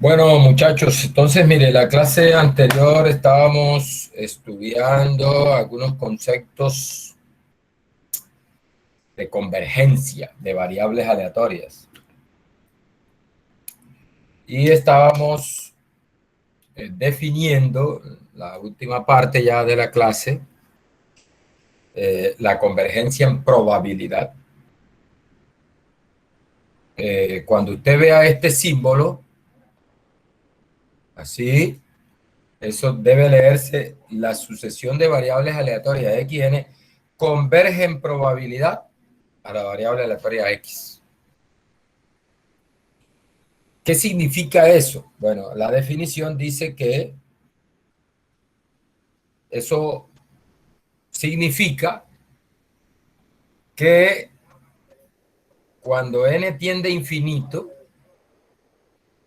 Bueno, muchachos, entonces, mire, la clase anterior estábamos estudiando algunos conceptos de convergencia de variables aleatorias. Y estábamos definiendo la última parte ya de la clase, la convergencia en probabilidad. Cuando usted vea este símbolo, así, eso debe leerse: la sucesión de variables aleatorias x, n converge en probabilidad a la variable aleatoria x. ¿Qué significa eso? Bueno, la definición dice que eso significa que cuando n tiende a infinito,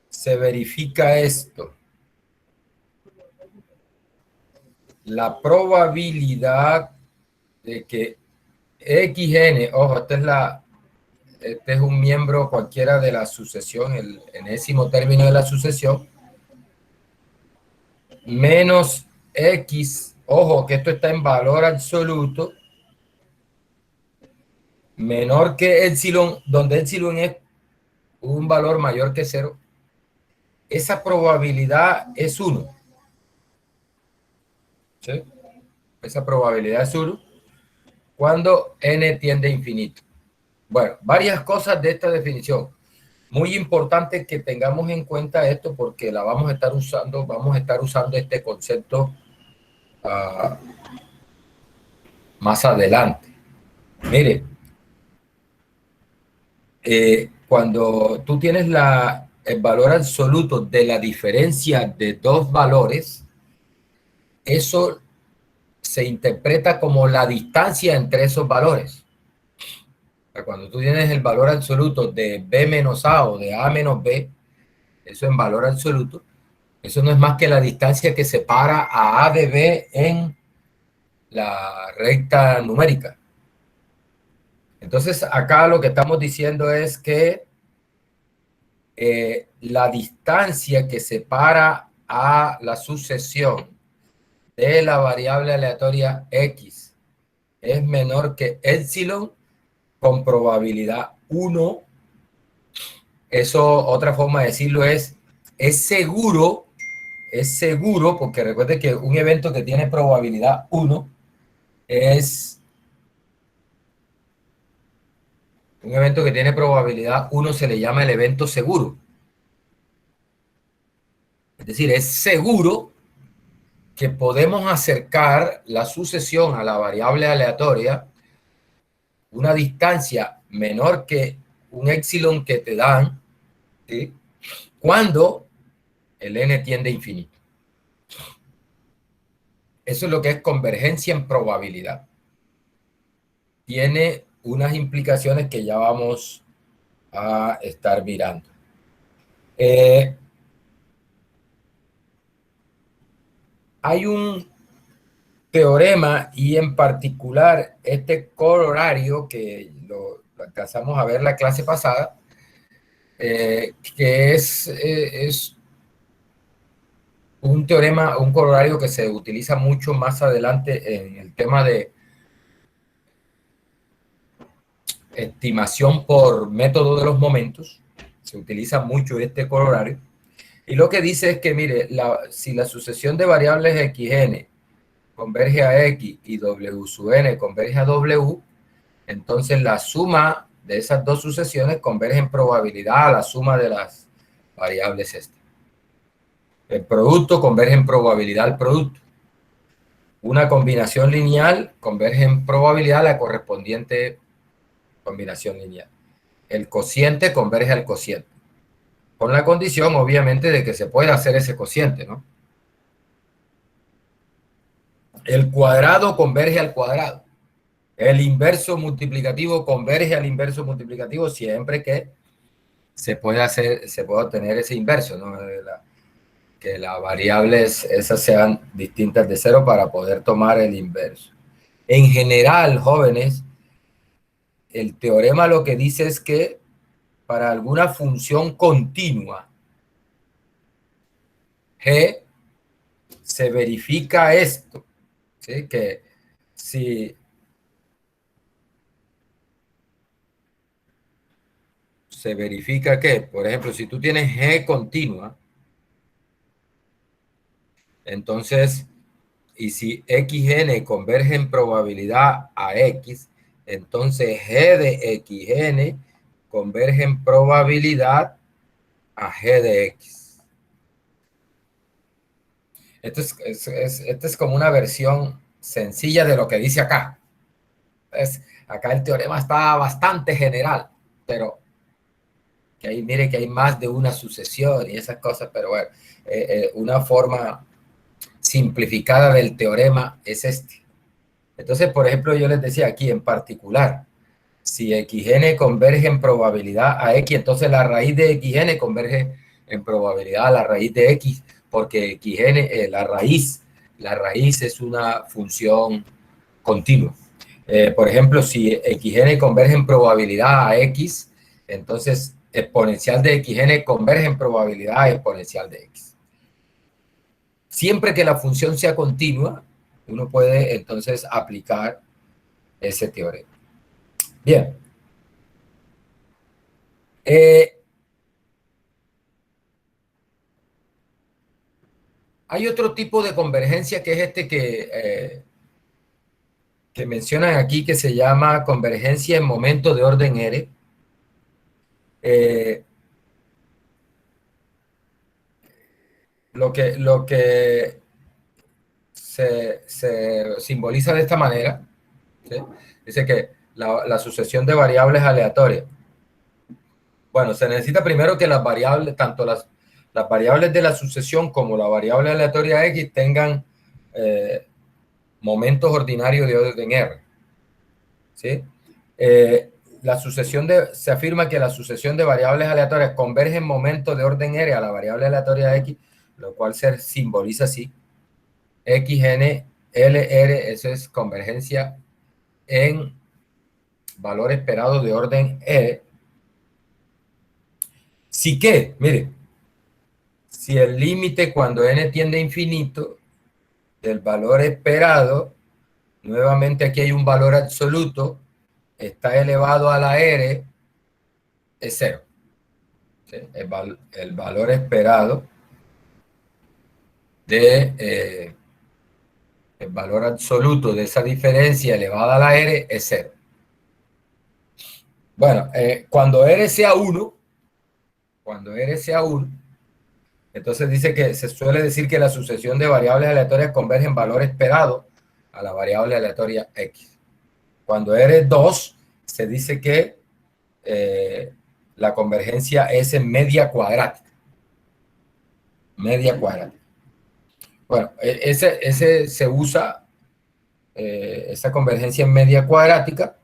se verifica esto: la probabilidad de que xn, ojo, este es un miembro cualquiera de la sucesión, el enésimo término de la sucesión, menos x, ojo, que esto está en valor absoluto, menor que epsilon, donde epsilon es un valor mayor que 0, esa probabilidad es 1. ¿Sí? Esa probabilidad es 1 cuando n tiende a infinito. Bueno, varias cosas de esta definición. Muy importante que tengamos en cuenta esto porque la vamos a estar usando este concepto más adelante. Mire, cuando tú tienes el valor absoluto de la diferencia de dos valores, eso se interpreta como la distancia entre esos valores. Cuando tú tienes el valor absoluto de B menos A o de A menos B, eso en valor absoluto, eso no es más que la distancia que separa a A de B en la recta numérica. Entonces, acá lo que estamos diciendo es que la distancia que separa a la sucesión de la variable aleatoria x es menor que epsilon con probabilidad 1. Eso, otra forma de decirlo es seguro, porque recuerde que un evento que tiene probabilidad 1 es un evento que tiene probabilidad 1, se le llama el evento seguro. Es decir, es seguro que podemos acercar la sucesión a la variable aleatoria una distancia menor que un epsilon que te dan, ¿sí?, cuando el n tiende a infinito. Eso es lo que es convergencia en probabilidad. Tiene unas implicaciones que ya vamos a estar mirando. Hay un teorema, y en particular este corolario que lo alcanzamos a ver la clase pasada, que es un teorema, un corolario que se utiliza mucho más adelante en el tema de estimación por método de los momentos. Se utiliza mucho este corolario. Y lo que dice es que, mire, si la sucesión de variables xn converge a x y w sub n converge a w, entonces la suma de esas dos sucesiones converge en probabilidad a la suma de las variables estas. El producto converge en probabilidad al producto. Una combinación lineal converge en probabilidad a la correspondiente combinación lineal. El cociente converge al cociente, con la condición, obviamente, de que se pueda hacer ese cociente, ¿no? El cuadrado converge al cuadrado. El inverso multiplicativo converge al inverso multiplicativo siempre que se pueda obtener ese inverso, ¿no? Que las variables esas sean distintas de cero para poder tomar el inverso. En general, jóvenes, el teorema lo que dice es que para alguna función continua, G, se verifica esto, ¿sí? Que si se verifica que, por ejemplo, si tú tienes G continua, entonces, y si XN converge en probabilidad a X, entonces G de XN converge en probabilidad a G de X. Esto es como una versión sencilla de lo que dice acá. Acá el teorema está bastante general, pero que ahí mire que hay más de una sucesión y esas cosas, pero bueno, una forma simplificada del teorema es este. Entonces, por ejemplo, yo les decía aquí en particular, si XN converge en probabilidad a X, entonces la raíz de XN converge en probabilidad a la raíz de X, porque XN, la raíz es una función continua. Por ejemplo, si XN converge en probabilidad a X, entonces exponencial de XN converge en probabilidad a exponencial de X. Siempre que la función sea continua, uno puede entonces aplicar ese teorema. Bien. Hay otro tipo de convergencia que es este que mencionan aquí, que se llama convergencia en momento de orden R. Eh, lo que se simboliza de esta manera, ¿sí? Dice que la sucesión de variables aleatorias. Bueno, se necesita primero que las variables, tanto las variables de la sucesión como la variable aleatoria X tengan momentos ordinarios de orden R. ¿Sí? Se afirma que la sucesión de variables aleatorias converge en momentos de orden R a la variable aleatoria X, lo cual se simboliza así. XN, LR, eso es convergencia en valor esperado de orden E. Si que, mire, si el límite cuando n tiende a infinito del valor esperado, nuevamente aquí hay un valor absoluto, está elevado a la R, es cero. ¿Sí? El valor esperado el valor absoluto de esa diferencia elevada a la R es cero. Bueno, cuando R sea 1, entonces dice que se suele decir que la sucesión de variables aleatorias converge en valor esperado a la variable aleatoria X. Cuando R es 2, se dice que la convergencia es en media cuadrática. Media cuadrática. Bueno, ese se usa, esa convergencia en media cuadrática.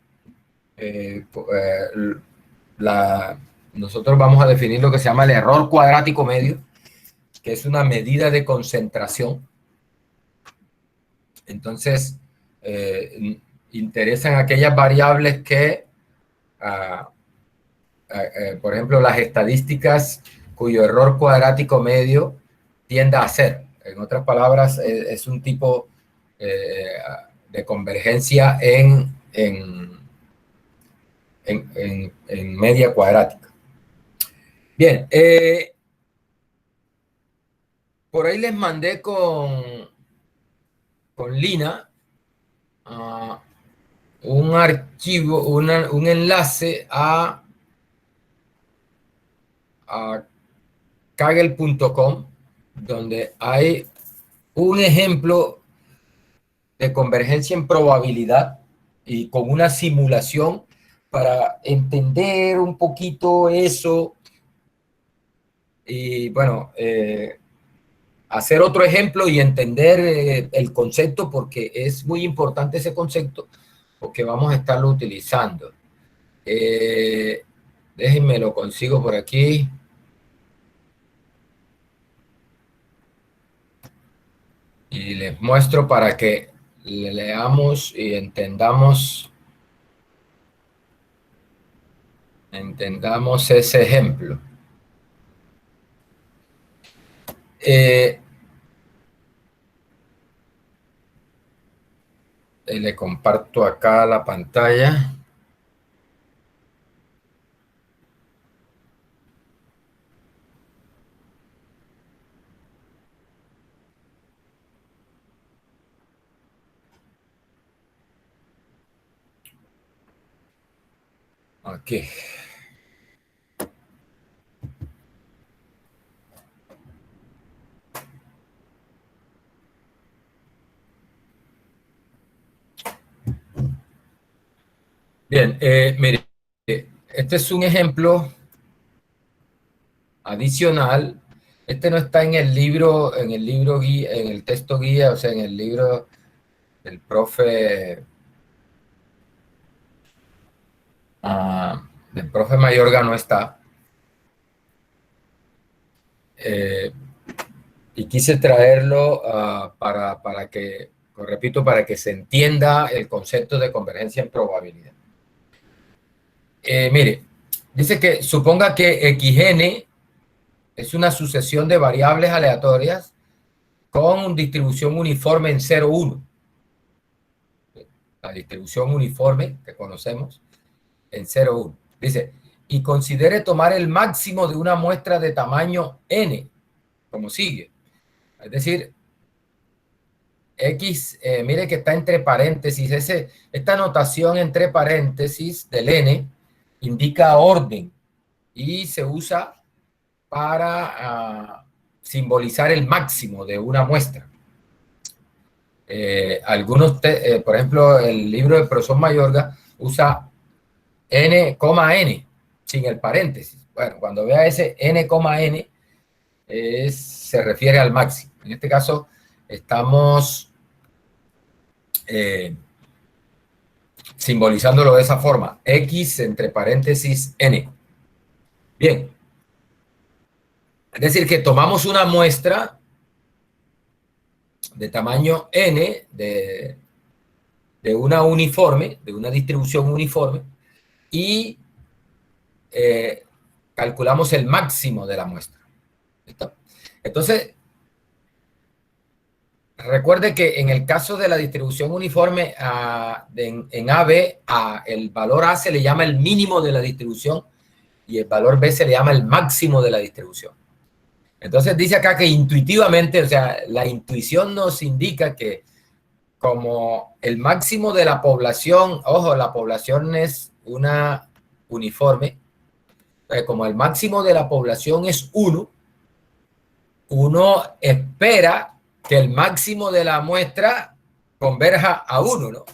Nosotros vamos a definir lo que se llama el error cuadrático medio, que es una medida de concentración. Entonces, interesan aquellas variables que, por ejemplo, las estadísticas cuyo error cuadrático medio tiende a cero. En otras palabras, es un tipo de convergencia en media cuadrática. Bien, por ahí les mandé con Lina un archivo, un enlace a kaggle.com, donde hay un ejemplo de convergencia en probabilidad y con una simulación para entender un poquito eso y bueno, hacer otro ejemplo y entender el concepto, porque es muy importante ese concepto, porque vamos a estarlo utilizando. Déjenme lo consigo por aquí. Y les muestro para que leamos y entendamos ese ejemplo. Le comparto acá la pantalla. Aquí. Bien, mire, este es un ejemplo adicional. Este no está en el libro guía, en el texto guía, o sea, en el libro del profe, del profe Mayorga no está. Y quise traerlo para que, repito, para que se entienda el concepto de convergencia en probabilidad. Mire, dice que suponga que xn es una sucesión de variables aleatorias con distribución uniforme en 0, 1. La distribución uniforme que conocemos en 0, 1. Dice, y considere tomar el máximo de una muestra de tamaño n, como sigue. Es decir, X, mire que está entre paréntesis. Esta notación entre paréntesis del n indica orden y se usa para simbolizar el máximo de una muestra. Por ejemplo, el libro del profesor Mayorga usa n, n sin el paréntesis. Bueno, cuando vea ese n, n, se refiere al máximo. En este caso, estamos simbolizándolo de esa forma. X entre paréntesis n. Bien. Es decir, que tomamos una muestra de tamaño n, de una uniforme, de una distribución uniforme, y calculamos el máximo de la muestra. ¿Listo? Entonces, recuerde que en el caso de la distribución uniforme en AB, el valor A se le llama el mínimo de la distribución y el valor B se le llama el máximo de la distribución. Entonces dice acá que intuitivamente, o sea, la intuición nos indica que como el máximo de la población, ojo, la población es una uniforme, como el máximo de la población es 1, uno espera que el máximo de la muestra converja a 1, ¿no?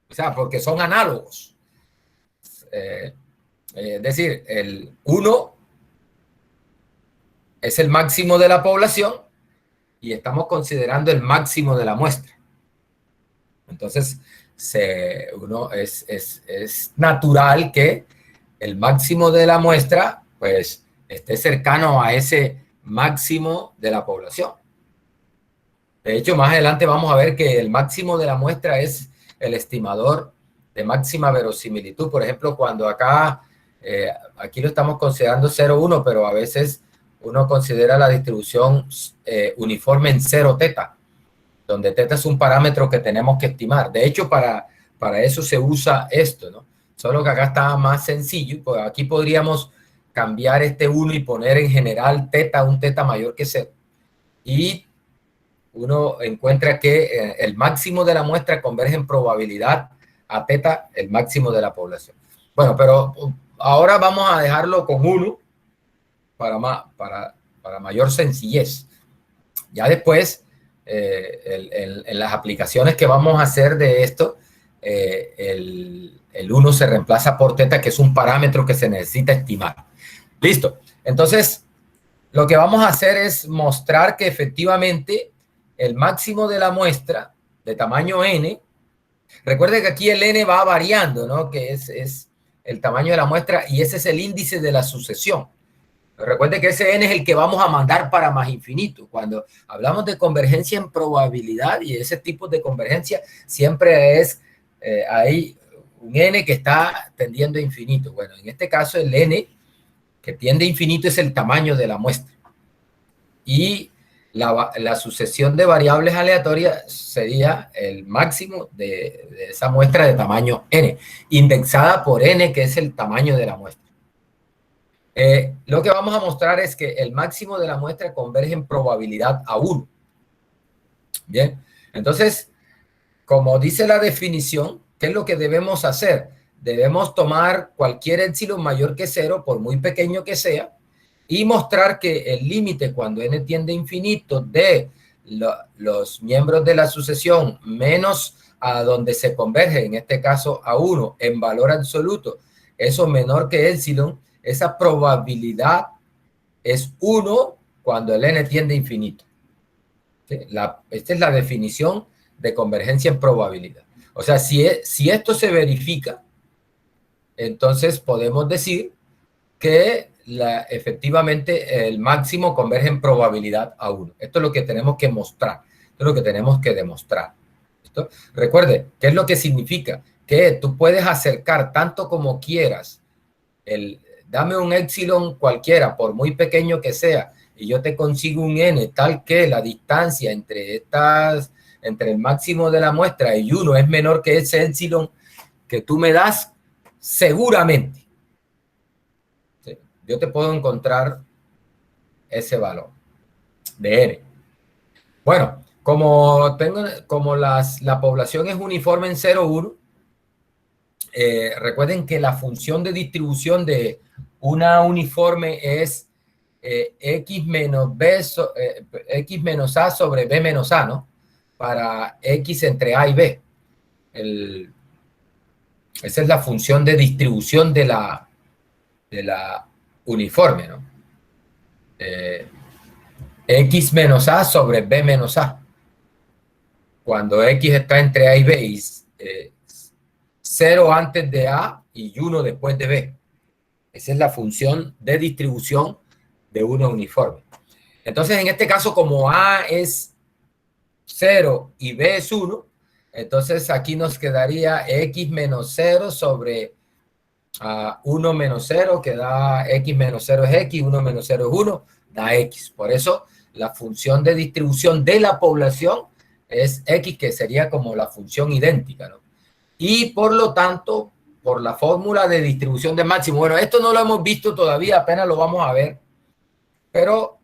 O sea, porque son análogos. Es decir, el 1 es el máximo de la población y estamos considerando el máximo de la muestra. Entonces, es natural que el máximo de la muestra pues esté cercano a ese máximo de la población. De hecho, más adelante vamos a ver que el máximo de la muestra es el estimador de máxima verosimilitud. Por ejemplo, cuando aquí lo estamos considerando 0, 1, pero a veces uno considera la distribución uniforme en 0 teta, donde teta es un parámetro que tenemos que estimar. De hecho, para eso se usa esto, ¿no? Solo que acá está más sencillo. Pues aquí podríamos cambiar este 1 y poner en general teta, un teta mayor que 0. Y uno encuentra que el máximo de la muestra converge en probabilidad a teta, el máximo de la población. Bueno, pero ahora vamos a dejarlo con 1 para mayor sencillez. Ya después, en las aplicaciones que vamos a hacer de esto, el 1 se reemplaza por teta, que es un parámetro que se necesita estimar. Listo. Entonces, lo que vamos a hacer es mostrar que efectivamente el máximo de la muestra de tamaño n, recuerde que aquí el n va variando, ¿no? Que es el tamaño de la muestra y ese es el índice de la sucesión. Recuerde que ese n es el que vamos a mandar para más infinito. Cuando hablamos de convergencia en probabilidad y ese tipo de convergencia, siempre es hay un n que está tendiendo a infinito. Bueno, en este caso el n que tiende a infinito es el tamaño de la muestra. Y la sucesión de variables aleatorias sería el máximo de esa muestra de tamaño n, indexada por n, que es el tamaño de la muestra. Lo que vamos a mostrar es que el máximo de la muestra converge en probabilidad a 1. Bien, entonces, como dice la definición, ¿qué es lo que debemos hacer? Debemos tomar cualquier épsilon mayor que 0, por muy pequeño que sea, y mostrar que el límite cuando n tiende a infinito de los miembros de la sucesión menos a donde se converge, en este caso a 1, en valor absoluto, eso menor que épsilon, esa probabilidad es 1 cuando el n tiende a infinito. ¿Sí? Esta es la definición de convergencia en probabilidad. O sea, si esto se verifica, entonces podemos decir que efectivamente el máximo converge en probabilidad a 1. Esto es lo que tenemos que mostrar. Esto es lo que tenemos que demostrar. ¿Listo? Recuerde, ¿qué es lo que significa? Que tú puedes acercar tanto como quieras. Dame un épsilon cualquiera, por muy pequeño que sea, y yo te consigo un n tal que la distancia entre el máximo de la muestra y 1 es menor que ese épsilon que tú me das, seguramente. Yo te puedo encontrar ese valor de n. Bueno, como la población es uniforme en 0, 1, recuerden que la función de distribución de una uniforme es x menos a sobre b menos a, ¿no? Para x entre a y b. Esa es la función de distribución de la uniforme, ¿no? X menos A sobre B menos A. Cuando X está entre A y B, y 0 antes de A y 1 después de B. Esa es la función de distribución de una uniforme. Entonces, en este caso, como A es 0 y B es 1, entonces aquí nos quedaría X menos 0 sobre 1 menos 0, que da X menos 0 es X, 1 menos 0 es 1, da X. Por eso, la función de distribución de la población es X, que sería como la función idéntica, ¿no? Y por lo tanto, por la fórmula de distribución de máximo, bueno, esto no lo hemos visto todavía, apenas lo vamos a ver, pero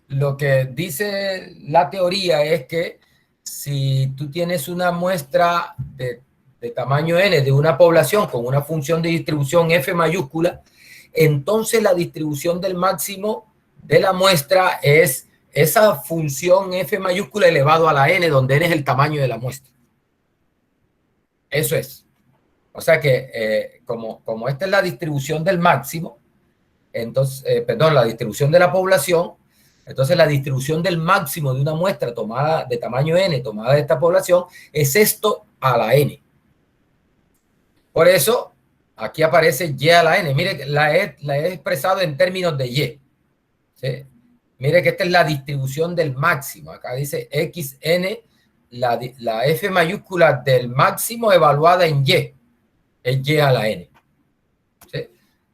lo que dice la teoría es que si tú tienes una muestra de tamaño n de una población con una función de distribución f mayúscula, entonces la distribución del máximo de la muestra es esa función f mayúscula elevado a la n, donde n es el tamaño de la muestra. Eso es. O sea que como esta es la distribución del máximo, entonces, perdón, la distribución de la población, entonces la distribución del máximo de una muestra tomada de tamaño n, tomada de esta población, es esto a la n. Por eso, aquí aparece y a la n. Mire, la he expresado en términos de y. ¿Sí? Mire que esta es la distribución del máximo. Acá dice xn, la f mayúscula del máximo evaluada en y. Es y a la n. ¿Sí?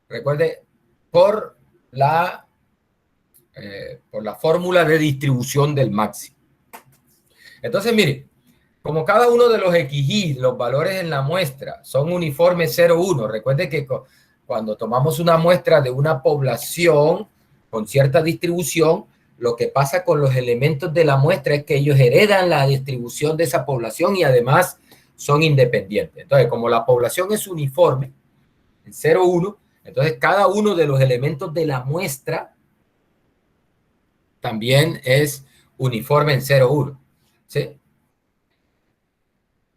Recuerde, por la fórmula de distribución del máximo. Entonces, mire, como cada uno de los xy, los valores en la muestra, son uniformes 0, 1, recuerde que cuando tomamos una muestra de una población con cierta distribución, lo que pasa con los elementos de la muestra es que ellos heredan la distribución de esa población y además son independientes. Entonces, como la población es uniforme, en 0, 1, entonces cada uno de los elementos de la muestra también es uniforme en 0, 1. ¿Sí?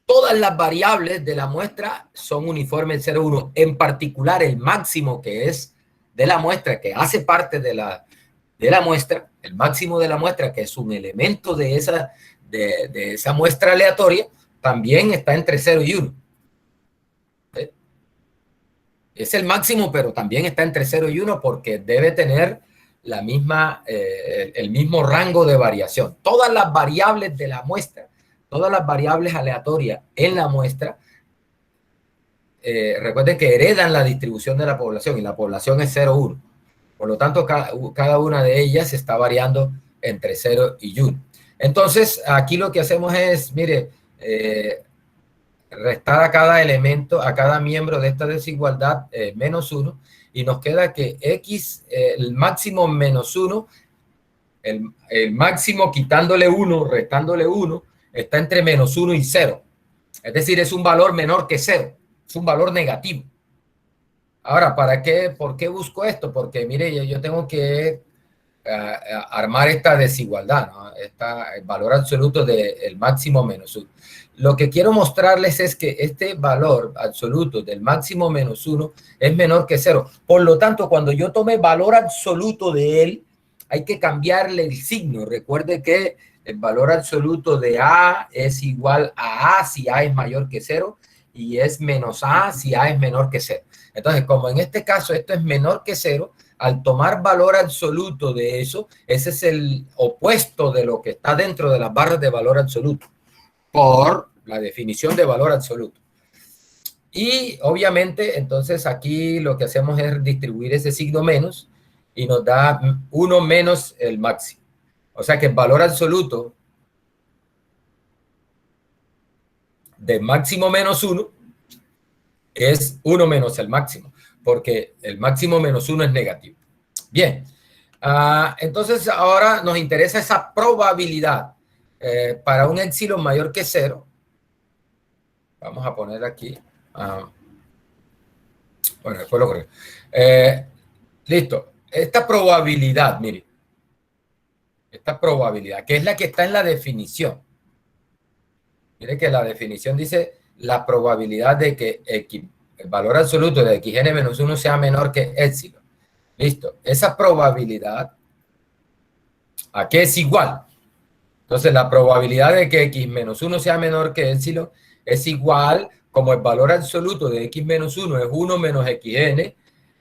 Todas las variables de la muestra son uniformes en 0, 1. En particular, el máximo que es de la muestra, que hace parte de la muestra, el máximo de la muestra, que es un elemento de esa muestra aleatoria, también está entre 0 y 1. ¿Sí? Es el máximo, pero también está entre 0 y 1 porque debe tener el mismo rango de variación. Todas las variables de la muestra, todas las variables aleatorias en la muestra, recuerden que heredan la distribución de la población y la población es 0, 1. Por lo tanto, cada una de ellas está variando entre 0 y 1. Entonces, aquí lo que hacemos es, mire, restar a cada elemento, a cada miembro de esta desigualdad menos 1, y nos queda que x, el máximo menos 1, el máximo quitándole 1, restándole 1, está entre menos 1 y 0. Es decir, es un valor menor que 0, es un valor negativo. Ahora, ¿por qué busco esto? Porque, mire, yo tengo que armar esta desigualdad, ¿no? El valor absoluto del máximo menos 1. Lo que quiero mostrarles es que este valor absoluto del máximo menos 1 es menor que 0. Por lo tanto, cuando yo tome valor absoluto de él, hay que cambiarle el signo. Recuerde que el valor absoluto de A es igual a A si A es mayor que 0 y es menos A si A es menor que 0. Entonces, como en este caso esto es menor que 0, al tomar valor absoluto de eso, ese es el opuesto de lo que está dentro de las barras de valor absoluto, por la definición de valor absoluto. Y obviamente, entonces aquí lo que hacemos es distribuir ese signo menos y nos da 1 menos el máximo. O sea que el valor absoluto de máximo menos 1 es 1 menos el máximo, porque el máximo menos 1 es negativo. Bien, entonces ahora nos interesa esa probabilidad para un épsilon mayor que 0. Vamos a poner aquí. Bueno, después lo corrijo. Listo. Esta probabilidad, mire. Esta probabilidad, que es la que está en la definición. Mire que la definición dice la probabilidad de que el valor absoluto de xn menos 1 sea menor que épsilon. Listo. Esa probabilidad, ¿a qué es igual? Entonces, la probabilidad de que x menos 1 sea menor que épsilon es igual, como el valor absoluto de x menos 1 es 1 menos xn,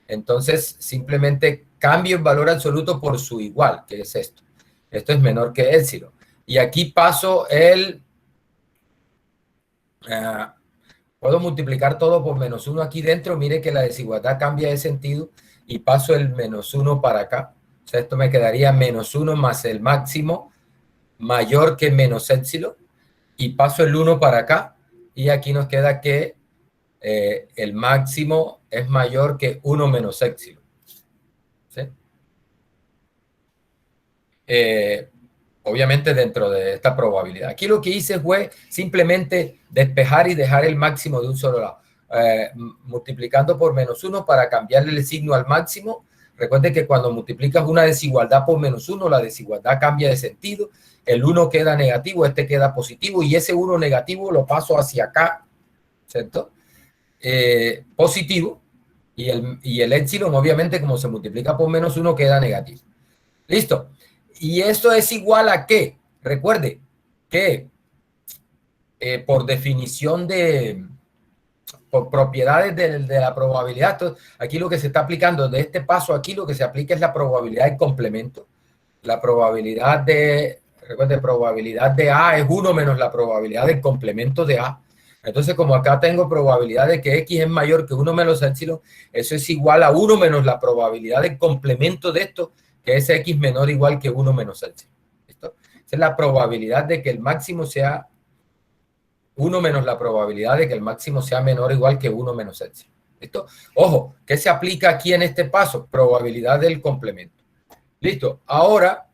entonces simplemente cambio el valor absoluto por su igual, que es esto. Esto es menor que épsilon. Y aquí paso puedo multiplicar todo por menos 1 aquí dentro. Mire que la desigualdad cambia de sentido y paso el menos 1 para acá. O sea, esto me quedaría menos 1 más el máximo mayor que menos épsilon. Y paso el 1 para acá. Y aquí nos queda que el máximo es mayor que 1 menos épsilon. ¿Sí? Obviamente dentro de esta probabilidad. Aquí lo que hice fue simplemente despejar y dejar el máximo de un solo lado. Multiplicando por menos 1 para cambiarle el signo al máximo. Recuerden que cuando multiplicas una desigualdad por menos 1, la desigualdad cambia de sentido. El 1 queda negativo, este queda positivo y ese 1 negativo lo paso hacia acá, ¿cierto? Positivo y el épsilon obviamente como se multiplica por menos 1 queda negativo. Listo. ¿Y esto es igual a qué? Recuerde que por definición por propiedades de la probabilidad, aquí lo que se está aplicando de este paso aquí, lo que se aplica es la probabilidad del complemento. La probabilidad recuerde, probabilidad de A es 1 menos la probabilidad del complemento de A. Entonces, como acá tengo probabilidad de que X es mayor que 1 menos épsilon, eso es igual a 1 menos la probabilidad del complemento de esto, que es X menor o igual que 1 menos épsilon. ¿Listo? Esa es la probabilidad de que el máximo sea 1 menos la probabilidad de que el máximo sea menor o igual que 1 menos épsilon. ¿Listo? Ojo, ¿qué se aplica aquí en este paso? Probabilidad del complemento. Listo. Ahora,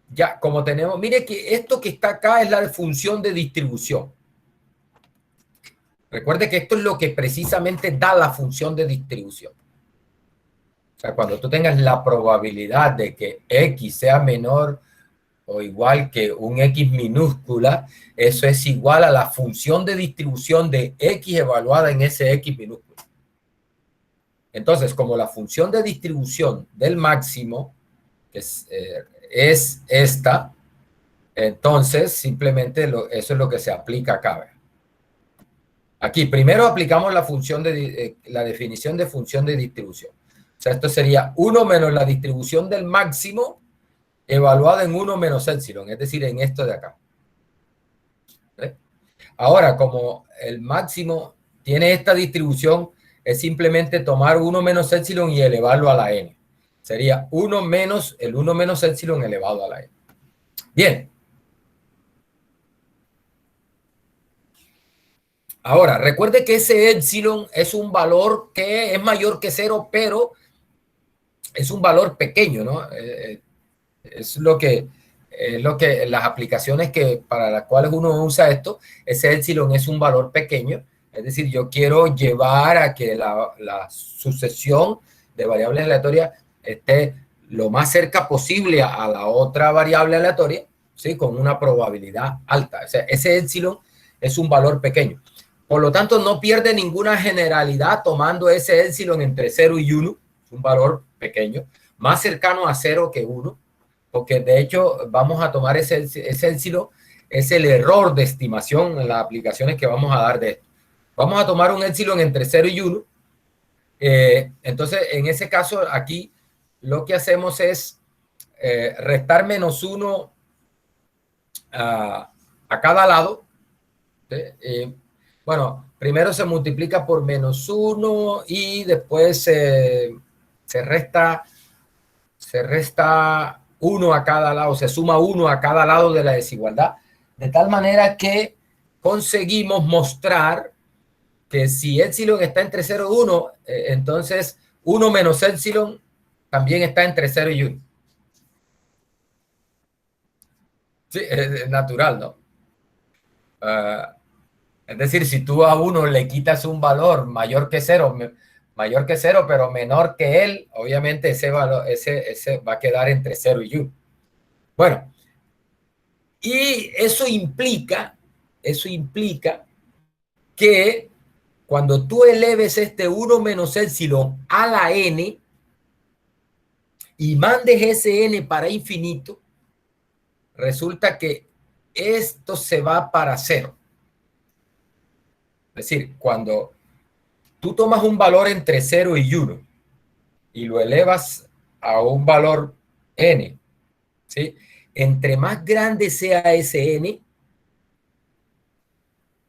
ya como tenemos, mire que esto que está acá es la función de distribución. Recuerde que esto es lo que precisamente da la función de distribución. O sea, cuando tú tengas la probabilidad de que X sea menor o igual que un X minúscula, eso es igual a la función de distribución de X evaluada en ese X minúscula. Entonces, como la función de distribución del máximo que es esta, entonces simplemente eso es lo que se aplica acá. Aquí primero aplicamos la función la definición de función de distribución. O sea, esto sería 1 menos la distribución del máximo evaluada en 1 menos épsilon, es decir, en esto de acá. ¿Ves? Ahora, como el máximo tiene esta distribución, es simplemente tomar 1 menos épsilon y elevarlo a la n. Sería 1 menos el 1 menos epsilon elevado a la n. Bien. Ahora, recuerde que ese epsilon es un valor que es mayor que 0, pero es un valor pequeño, ¿no? Es lo que las aplicaciones que para las cuales uno usa esto, ese epsilon es un valor pequeño. Es decir, yo quiero llevar a que la sucesión de variables aleatorias esté lo más cerca posible a la otra variable aleatoria, ¿sí? Con una probabilidad alta. O sea, ese epsilon es un valor pequeño. Por lo tanto, no pierde ninguna generalidad tomando ese epsilon entre 0 y 1, es un valor pequeño, más cercano a 0 que 1, porque de hecho vamos a tomar ese epsilon, es el error de estimación en las aplicaciones que vamos a dar de esto. Vamos a tomar un epsilon entre 0 y 1. Entonces, en ese caso, aquí lo que hacemos es restar menos 1 a cada lado. Bueno, primero se multiplica por menos 1 y después se resta 1 a cada lado, se suma 1 a cada lado de la desigualdad, de tal manera que conseguimos mostrar que si epsilon está entre 0 y 1, entonces 1 menos epsilon también está entre 0 y 1. Sí, es natural, ¿no? Es decir, si tú a uno le quitas un valor mayor que 0, pero menor que él, obviamente ese valor ese va a quedar entre 0 y 1. Bueno, y eso implica que cuando tú eleves este 1 menos epsilon a la n y mandes ese n para infinito, resulta que esto se va para 0. Es decir, cuando tú tomas un valor entre 0 y 1 y lo elevas a un valor n, ¿sí? Entre más grande sea ese n,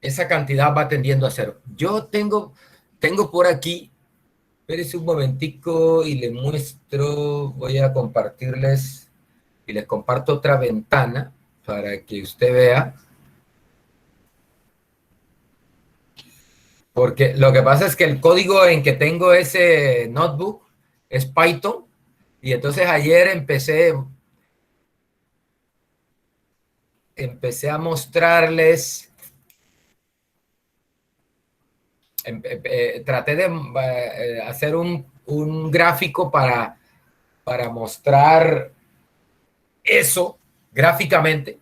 esa cantidad va tendiendo a 0. Yo tengo por aquí, espérense un momentico y les muestro, voy a compartirles y les comparto otra ventana para que usted vea. Porque lo que pasa es que el código en que tengo ese notebook es Python y entonces ayer empecé a mostrarles, traté de hacer un gráfico para mostrar eso gráficamente,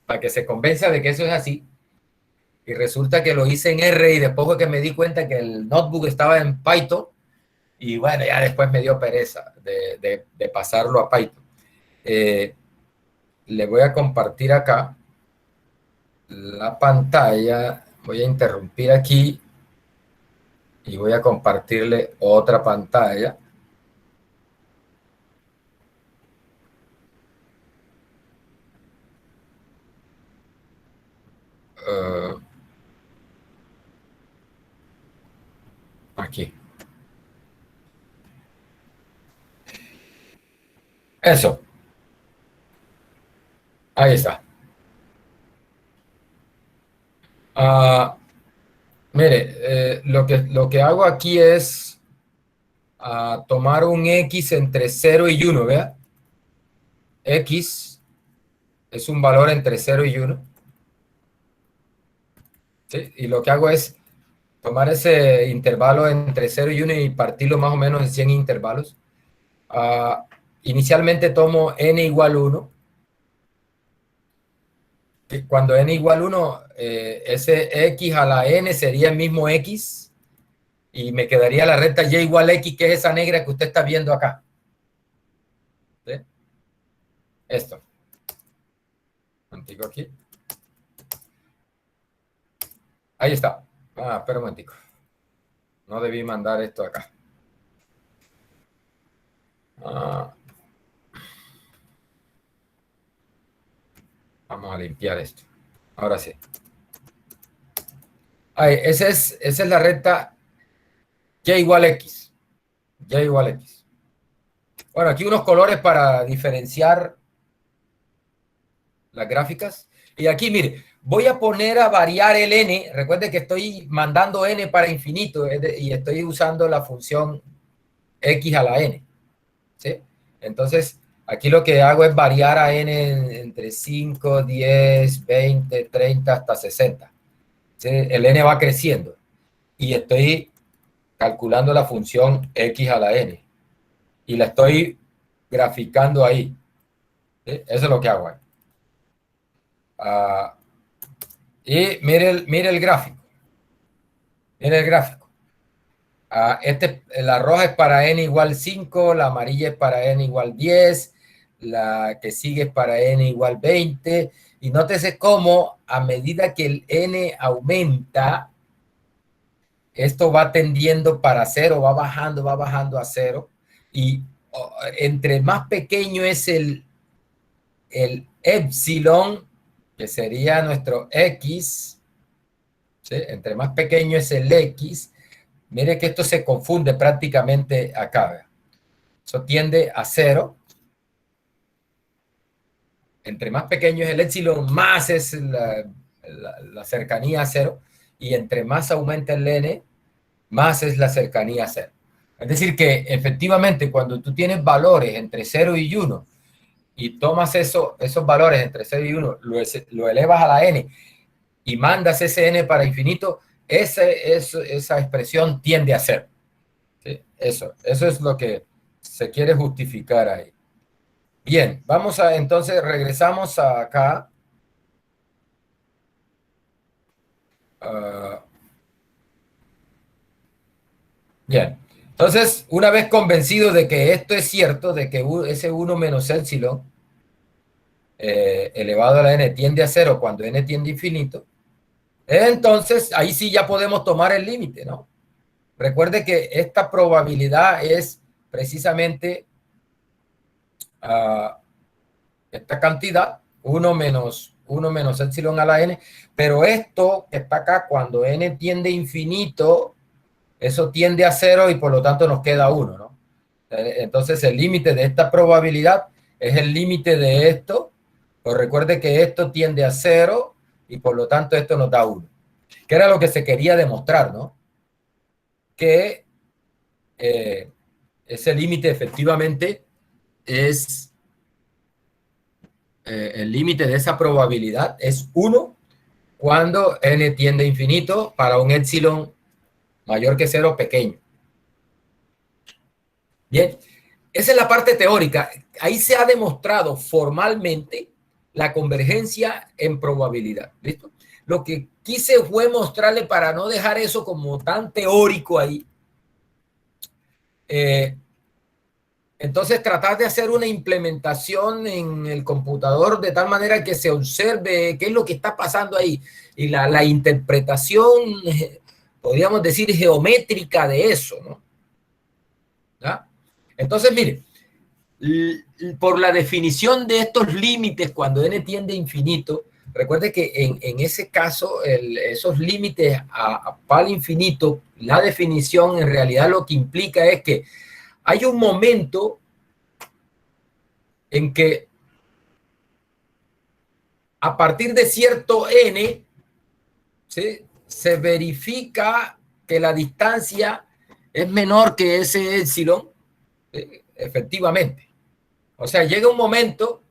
para que se convenza de que eso es así. Y resulta que lo hice en R y después fue que me di cuenta que el notebook estaba en Python y bueno, ya después me dio pereza de pasarlo a Python. Le voy a compartir acá la pantalla, voy a interrumpir aquí y voy a compartirle otra pantalla. Aquí. Eso, ahí está. Mire, lo que hago aquí es tomar un X entre 0 y 1, ¿vea? X es un valor entre 0 y 1. ¿Sí? Y lo que hago es tomar ese intervalo entre 0 y 1 y partirlo más o menos en 100 intervalos. Inicialmente tomo n igual 1. Cuando n igual 1, ese x a la n sería el mismo x y me quedaría la recta y igual x, que es esa negra que usted está viendo acá. ¿Sí? Esto. Antico aquí. Ahí está. Espera un momentico. No debí mandar esto acá. Vamos a limpiar esto. Ahora sí. Esa es la recta y igual x. Y igual x. Bueno, aquí unos colores para diferenciar las gráficas. Y aquí, mire, voy a poner a variar el n. Recuerde que estoy mandando n para infinito y estoy usando la función x a la n. ¿Sí? Entonces, aquí lo que hago es variar a n entre 5, 10, 20, 30 hasta 60. ¿Sí? El n va creciendo y estoy calculando la función x a la n y la estoy graficando ahí. ¿Sí? Eso es lo que hago ahí. Y mire el gráfico. Mire el gráfico. La roja es para n igual 5, la amarilla es para n igual 10, la que sigue es para n igual 20. Y nótese cómo a medida que el n aumenta, esto va tendiendo para cero, va bajando a cero. Y entre más pequeño es el epsilon, que sería nuestro x, ¿sí? Entre más pequeño es el x, mire que esto se confunde prácticamente acá. ¿Ve? Eso tiende a cero. Entre más pequeño es el epsilon, más es la cercanía a cero. Y entre más aumenta el n, más es la cercanía a cero. Es decir, que efectivamente cuando tú tienes valores entre 0 y 1 y tomas esos valores entre 0 y 1, lo elevas a la n y mandas ese n para infinito, esa expresión tiende a cero. ¿Sí? Eso es lo que se quiere justificar ahí. Bien, entonces regresamos acá. Bien, entonces una vez convencido de que esto es cierto, de que ese 1 menos epsilon elevado a la n tiende a cero cuando n tiende a infinito, entonces ahí sí ya podemos tomar el límite, ¿no? Recuerde que esta probabilidad es precisamente esta cantidad, 1 menos epsilon a la n, pero esto que está acá, cuando n tiende a infinito, eso tiende a cero y por lo tanto nos queda 1, ¿no? Entonces el límite de esta probabilidad es el límite de esto, pues recuerde que esto tiende a cero y por lo tanto esto nos da 1. Que era lo que se quería demostrar, ¿no? Que ese límite efectivamente es el límite de esa probabilidad es 1 cuando n tiende a infinito para un epsilon mayor que 0 pequeño. Bien, esa es la parte teórica. Ahí se ha demostrado formalmente la convergencia en probabilidad. ¿Listo? Lo que quise fue mostrarle para no dejar eso como tan teórico ahí. Entonces, tratar de hacer una implementación en el computador de tal manera que se observe qué es lo que está pasando ahí. Y la interpretación, podríamos decir, geométrica de eso, ¿no? ¿Ya? Entonces, mire, por la definición de estos límites cuando n tiende a infinito, recuerde que en ese caso, esos límites a par infinito, la definición en realidad lo que implica es que hay un momento en que a partir de cierto n, ¿sí?, se verifica que la distancia es menor que ese epsilon, efectivamente. O sea, llega un momento,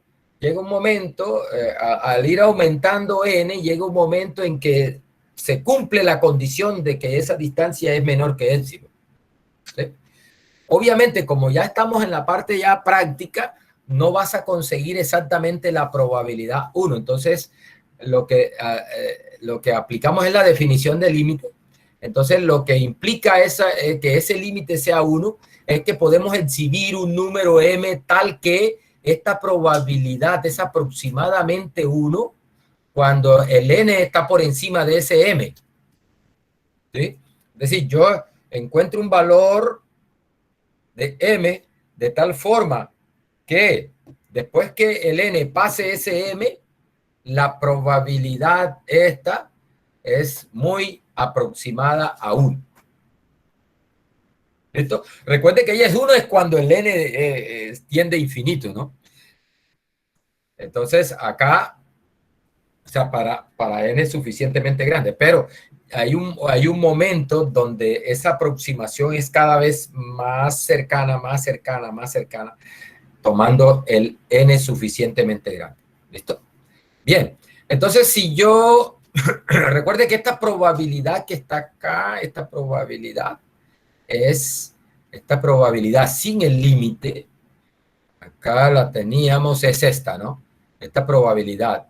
al ir aumentando n, llega un momento en que se cumple la condición de que esa distancia es menor que epsilon. ¿Sí? Obviamente, como ya estamos en la parte ya práctica, no vas a conseguir exactamente la probabilidad 1. Entonces, lo que aplicamos es la definición de límite. Entonces, lo que implica que ese límite sea 1 es que podemos exhibir un número m tal que esta probabilidad es aproximadamente 1 cuando el n está por encima de ese m. ¿Sí? Es decir, yo encuentro un valor de m de tal forma que después que el n pase ese m, la probabilidad esta es muy aproximada a 1. ¿Listo? Recuerde que y es 1 es cuando el n tiende a infinito, ¿no? Entonces, acá, o sea, para n suficientemente grande, pero hay un momento donde esa aproximación es cada vez más cercana, más cercana, más cercana, tomando el n suficientemente grande. ¿Listo? Bien, entonces si yo, recuerde que esta probabilidad que está acá, esta probabilidad esta probabilidad sin el límite, acá la teníamos, es esta, ¿no? Esta probabilidad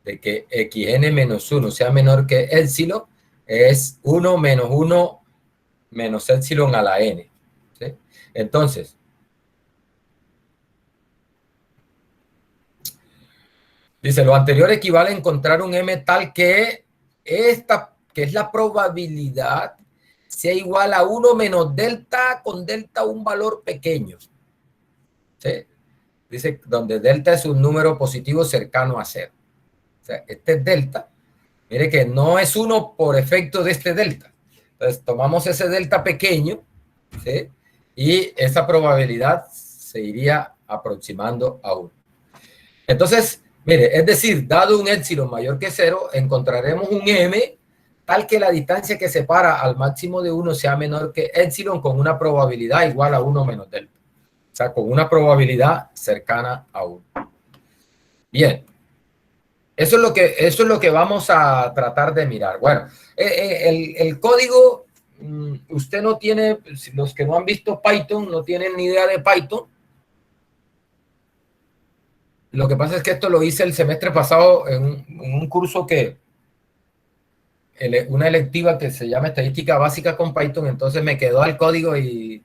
de que xn menos 1 sea menor que épsilon es 1 menos 1 menos épsilon a la n. ¿Sí? Entonces, dice, lo anterior equivale a encontrar un m tal que esta, que es la probabilidad, sea igual a 1 menos delta con delta un valor pequeño. ¿Sí? Dice, donde delta es un número positivo cercano a cero. O sea, este es delta. Mire que no es 1 por efecto de este delta. Entonces, tomamos ese delta pequeño, ¿sí? Y esa probabilidad se iría aproximando a 1. Entonces, mire, es decir, dado un épsilon mayor que 0, encontraremos un m tal que la distancia que separa al máximo de 1 sea menor que épsilon con una probabilidad igual a 1 menos delta. O sea, con una probabilidad cercana a 1. Bien. Eso es lo que vamos a tratar de mirar. Bueno, el código, usted no tiene, los que no han visto Python, no tienen ni idea de Python. Lo que pasa es que esto lo hice el semestre pasado en un curso una electiva que se llama Estadística Básica con Python, entonces me quedó al código y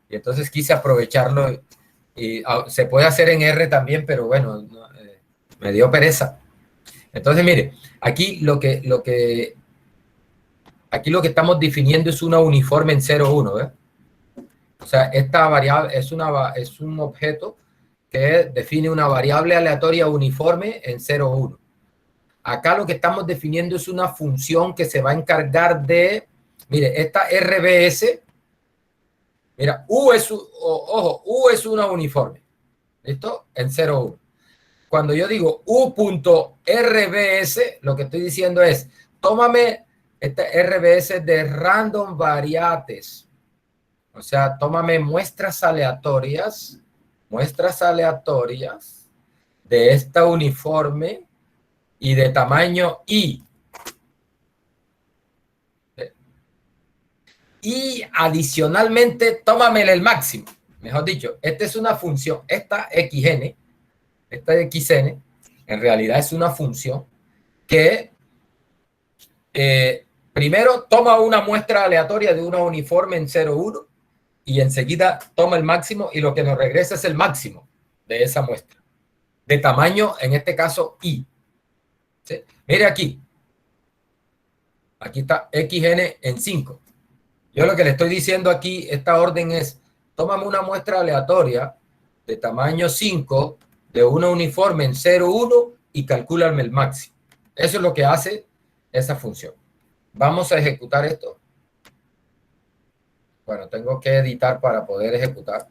entonces quise aprovecharlo. Y se puede hacer en R también, pero bueno, me dio pereza. Entonces, mire, aquí aquí lo que estamos definiendo es una uniforme en 0,1, ¿eh? O sea, esta variable es un objeto que define una variable aleatoria uniforme en 0,1. Acá lo que estamos definiendo es una función que se va a encargar de, mire, esta RBS, mira, ojo, U es una uniforme, ¿listo? En 0,1. Cuando yo digo U.RBS, lo que estoy diciendo es, tómame esta RBS de random variates. O sea, tómame muestras aleatorias de esta uniforme y de tamaño I. Y adicionalmente, tómame el máximo. Mejor dicho, esta es una función, esta xn, en realidad es una función que primero toma una muestra aleatoria de una uniforme en 0,1 y enseguida toma el máximo y lo que nos regresa es el máximo de esa muestra, de tamaño, en este caso, I. ¿Sí? Mire aquí está xn en 5. Yo lo que le estoy diciendo aquí, esta orden es, tómame una muestra aleatoria de tamaño 5 de una uniforme en 0,1 y calcúlame el máximo. Eso es lo que hace esa función. Vamos a ejecutar esto. Bueno, tengo que editar para poder ejecutar.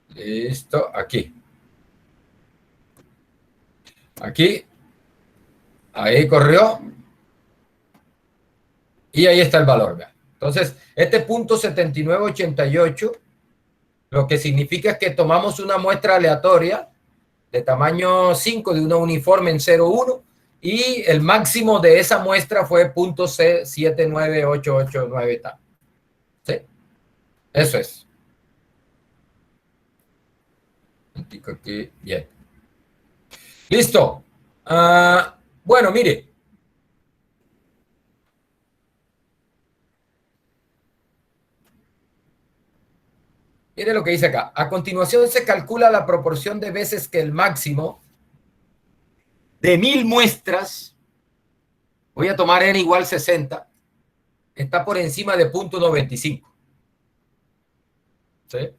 Listo, aquí. Aquí. Ahí corrió. Y ahí está el valor. Entonces, este punto 7988, lo que significa es que tomamos una muestra aleatoria de tamaño 5 de una uniforme en 0,1 y el máximo de esa muestra fue .79889 tal. ¿Sí? Eso es. Aquí, bien. Listo. Bueno, mire. Mire lo que dice acá. A continuación se calcula la proporción de veces que el máximo de 1000 muestras, voy a tomar n igual 60, está por encima de .95. ¿Sí?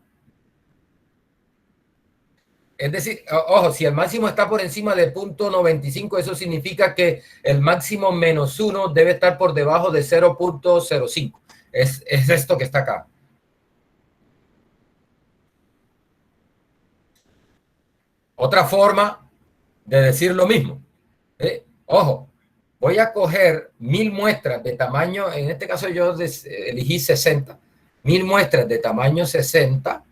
Es decir, ojo, si el máximo está por encima de 0.95, eso significa que el máximo menos 1 debe estar por debajo de 0.05. Es esto que está acá. Otra forma de decir lo mismo. Ojo, voy a coger 1000 muestras de tamaño, en este caso yo elegí 60, 1000 muestras de tamaño 60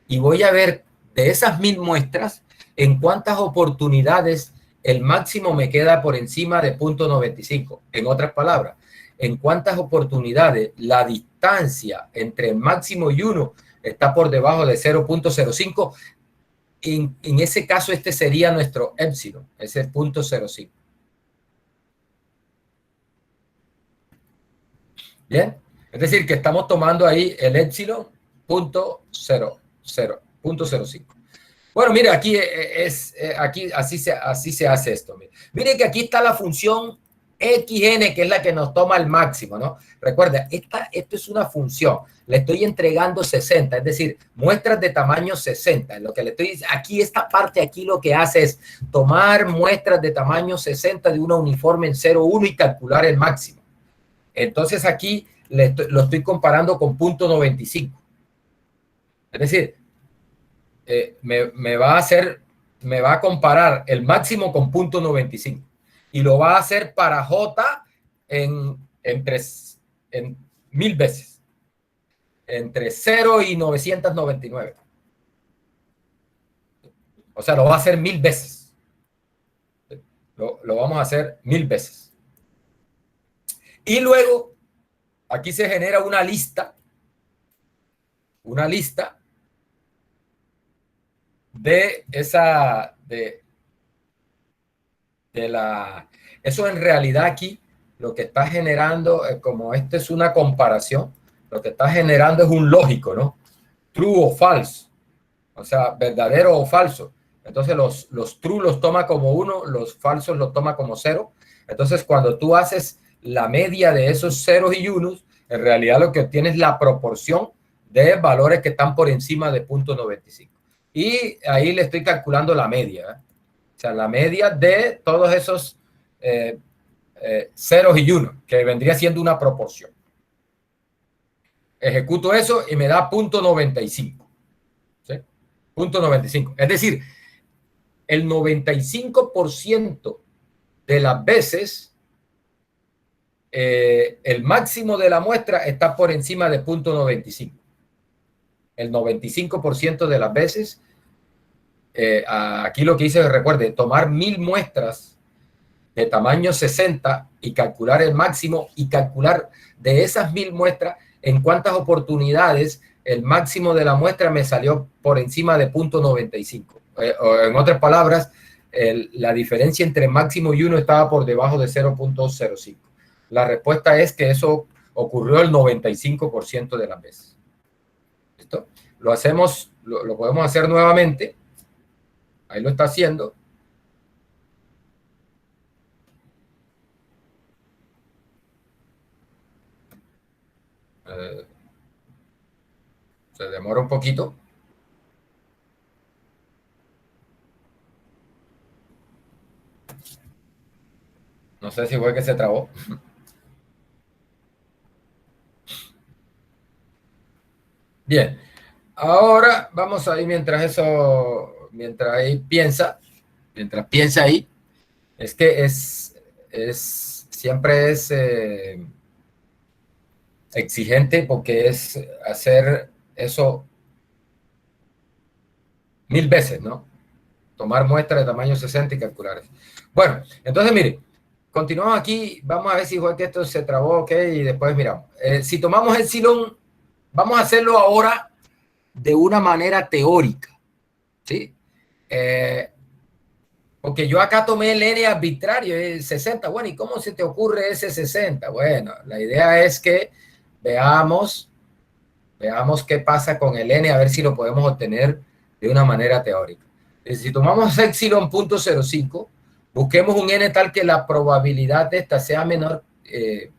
y voy a ver de esas 1000 muestras en cuántas oportunidades el máximo me queda por encima de 0.95. En otras palabras, en cuántas oportunidades la distancia entre el máximo y 1 está por debajo de 0.05. En ese caso, este sería nuestro épsilon, ese 0.05. Bien, es decir, que estamos tomando ahí el épsilon 0.05. Bueno, mire, aquí así se hace esto. Mire que aquí está la función xn, que es la que nos toma el máximo, ¿no? Recuerda, esto es una función. Le estoy entregando 60, es decir, muestras de tamaño 60. Lo que le estoy aquí, esta parte aquí lo que hace es tomar muestras de tamaño 60 de una uniforme en 0,1 y calcular el máximo. Entonces aquí lo estoy comparando con 0.95. Es decir, me va a comparar el máximo con 0.95 y lo va a hacer para J en 1000 veces, entre 0 y 999. O sea, lo va a hacer 1000 veces. Lo vamos a hacer 1000 veces. Y luego, aquí se genera una lista de esa, eso en realidad aquí lo que está generando, como esto es una comparación, lo que está generando es un lógico, ¿no? True o false, o sea, verdadero o falso. Entonces los true los toma como 1, los falsos los toma como 0. Entonces cuando tú haces la media de esos ceros y unos, en realidad lo que obtienes es la proporción de valores que están por encima de 0.95. Y ahí le estoy calculando la media, ¿eh? O sea, la media de todos esos ceros y unos, que vendría siendo una proporción. Ejecuto eso y me da 0.95. ¿Sí? 0.95. Es decir, el 95% de las veces el máximo de la muestra está por encima de 0.95. El 95% de las veces, aquí lo que hice, recuerde, tomar 1000 muestras de tamaño 60 y calcular el máximo y calcular de esas 1000 muestras en cuántas oportunidades el máximo de la muestra me salió por encima de 0.95. O en otras palabras, la diferencia entre máximo y 1 estaba por debajo de 0.05. La respuesta es que eso ocurrió el 95% de las veces. ¿Listo? Lo hacemos, lo podemos hacer nuevamente. Ahí lo está haciendo. Se demora un poquito. No sé si fue que se trabó. Bien. Ahora vamos a ir mientras ahí piensa, ahí, es que siempre es exigente porque es hacer eso 1000 veces, ¿no? Tomar muestra de tamaño 60 y calcular eso. Bueno, entonces mire, continuamos aquí, vamos a ver si fue que esto se trabó, ok, y después miramos. Si tomamos epsilon, vamos a hacerlo ahora de una manera teórica, ¿sí? Porque yo acá tomé el n arbitrario, el 60. Bueno, ¿y cómo se te ocurre ese 60? Bueno, la idea es que veamos qué pasa con el n, a ver si lo podemos obtener de una manera teórica. Si tomamos epsilon 0.05, busquemos un n tal que la probabilidad de esta sea menor, de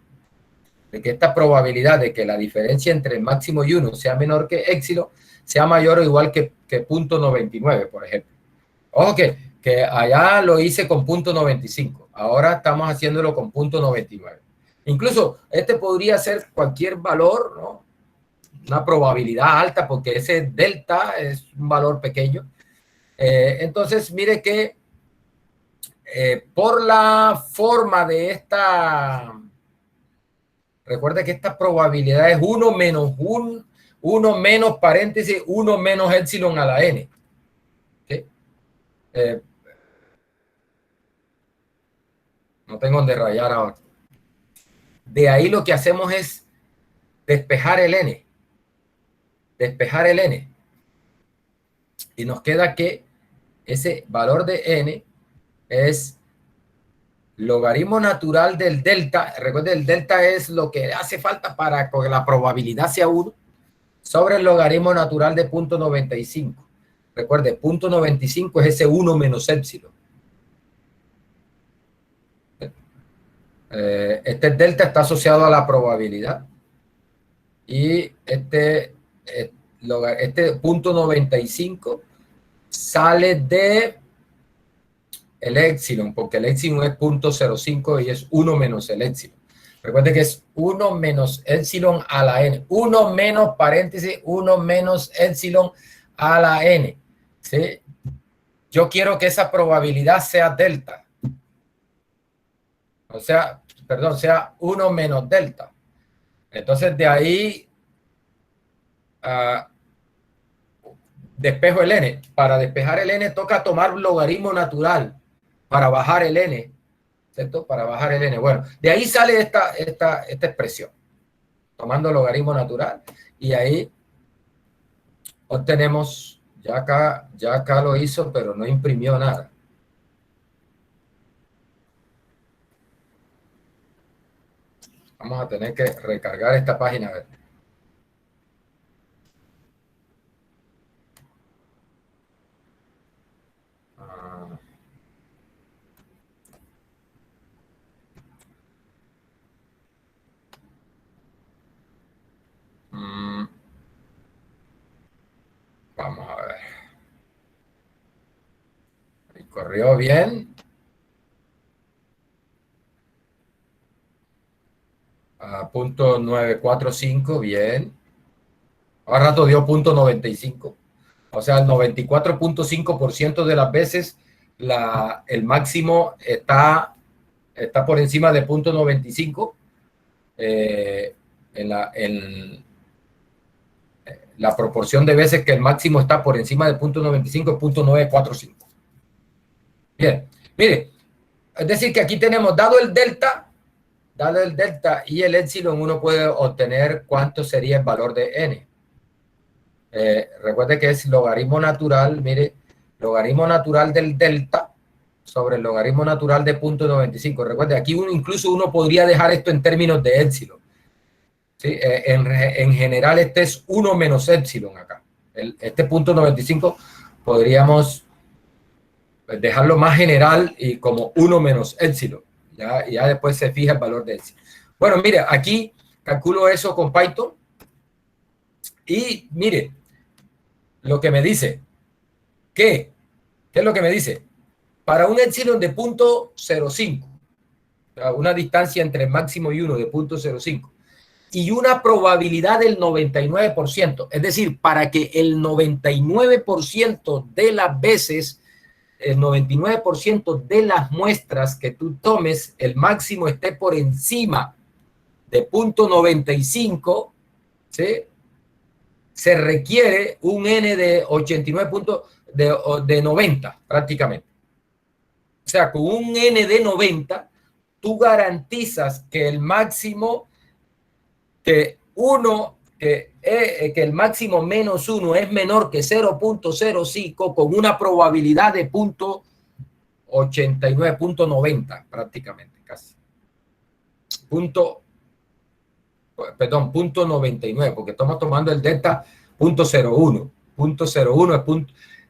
que esta probabilidad de que la diferencia entre el máximo y 1 sea menor que epsilon, sea mayor o igual que 0.99, por ejemplo. Ojo que allá lo hice con punto 95. Ahora estamos haciéndolo con punto 99. Incluso este podría ser cualquier valor, ¿no? Una probabilidad alta porque ese delta es un valor pequeño. Entonces, mire que por la forma de esta, recuerda que esta probabilidad es 1 menos 1 menos paréntesis, 1 menos epsilon a la n. ¿Sí? No tengo donde rayar ahora. De ahí lo que hacemos es despejar el n. Despejar el n. Y nos queda que ese valor de n es logaritmo natural del delta. Recuerden, el delta es lo que hace falta para que la probabilidad sea 1 sobre el logaritmo natural de 0.95. Recuerde, 0.95 es ese 1 menos epsilon. Este delta está asociado a la probabilidad y este 0.95 sale de el epsilon, porque el epsilon es 0.05 y es 1 menos el epsilon. Recuerde que es 1 menos epsilon a la n. 1 menos paréntesis, 1 menos epsilon a la n. ¿Sí? Yo quiero que esa probabilidad sea delta. O sea, perdón, sea 1 menos delta. Entonces de ahí despejo el n. Para despejar el n toca tomar logaritmo natural para bajar el n. ¿Cierto? Para bajar el n. Bueno, de ahí sale esta expresión. Tomando logaritmo natural. Y ahí obtenemos, ya acá lo hizo, pero no imprimió nada. Vamos a tener que recargar esta página. A ver. Vamos a ver. Y corrió bien. Punto 945, bien. Ahora rato dio punto 95. O sea, el 94.5% de las veces el máximo está por encima de punto 95. En la proporción de veces que el máximo está por encima de punto 95 es punto 945. Bien, mire, es decir que aquí tenemos dado el delta y el epsilon, uno puede obtener cuánto sería el valor de n. Recuerde que es logaritmo natural, mire, logaritmo natural del delta sobre el logaritmo natural de 0.95. Recuerde, aquí incluso uno podría dejar esto en términos de epsilon. ¿Sí? En general este es 1 menos epsilon acá. Este 0.95 podríamos dejarlo más general y como 1 menos epsilon. Ya después se fija el valor de epsilon. Bueno, mire, aquí calculo eso con Python y mire lo que me dice. ¿Qué es lo que me dice? Para un epsilon de 0.05, una distancia entre el máximo y 1 de 0.05, y una probabilidad del 99%, es decir, para que el 99% de las veces, el 99% de las muestras que tú tomes, el máximo esté por encima de 0.95, ¿sí? Se requiere un n de 89 puntos de 90 prácticamente. O sea, con un n de 90, tú garantizas que el máximo, que el máximo menos 1 es menor que 0.05 con una probabilidad de 0.89, 0.90 prácticamente, casi. Perdón, 0.99, porque estamos tomando el delta 0.01. 0.01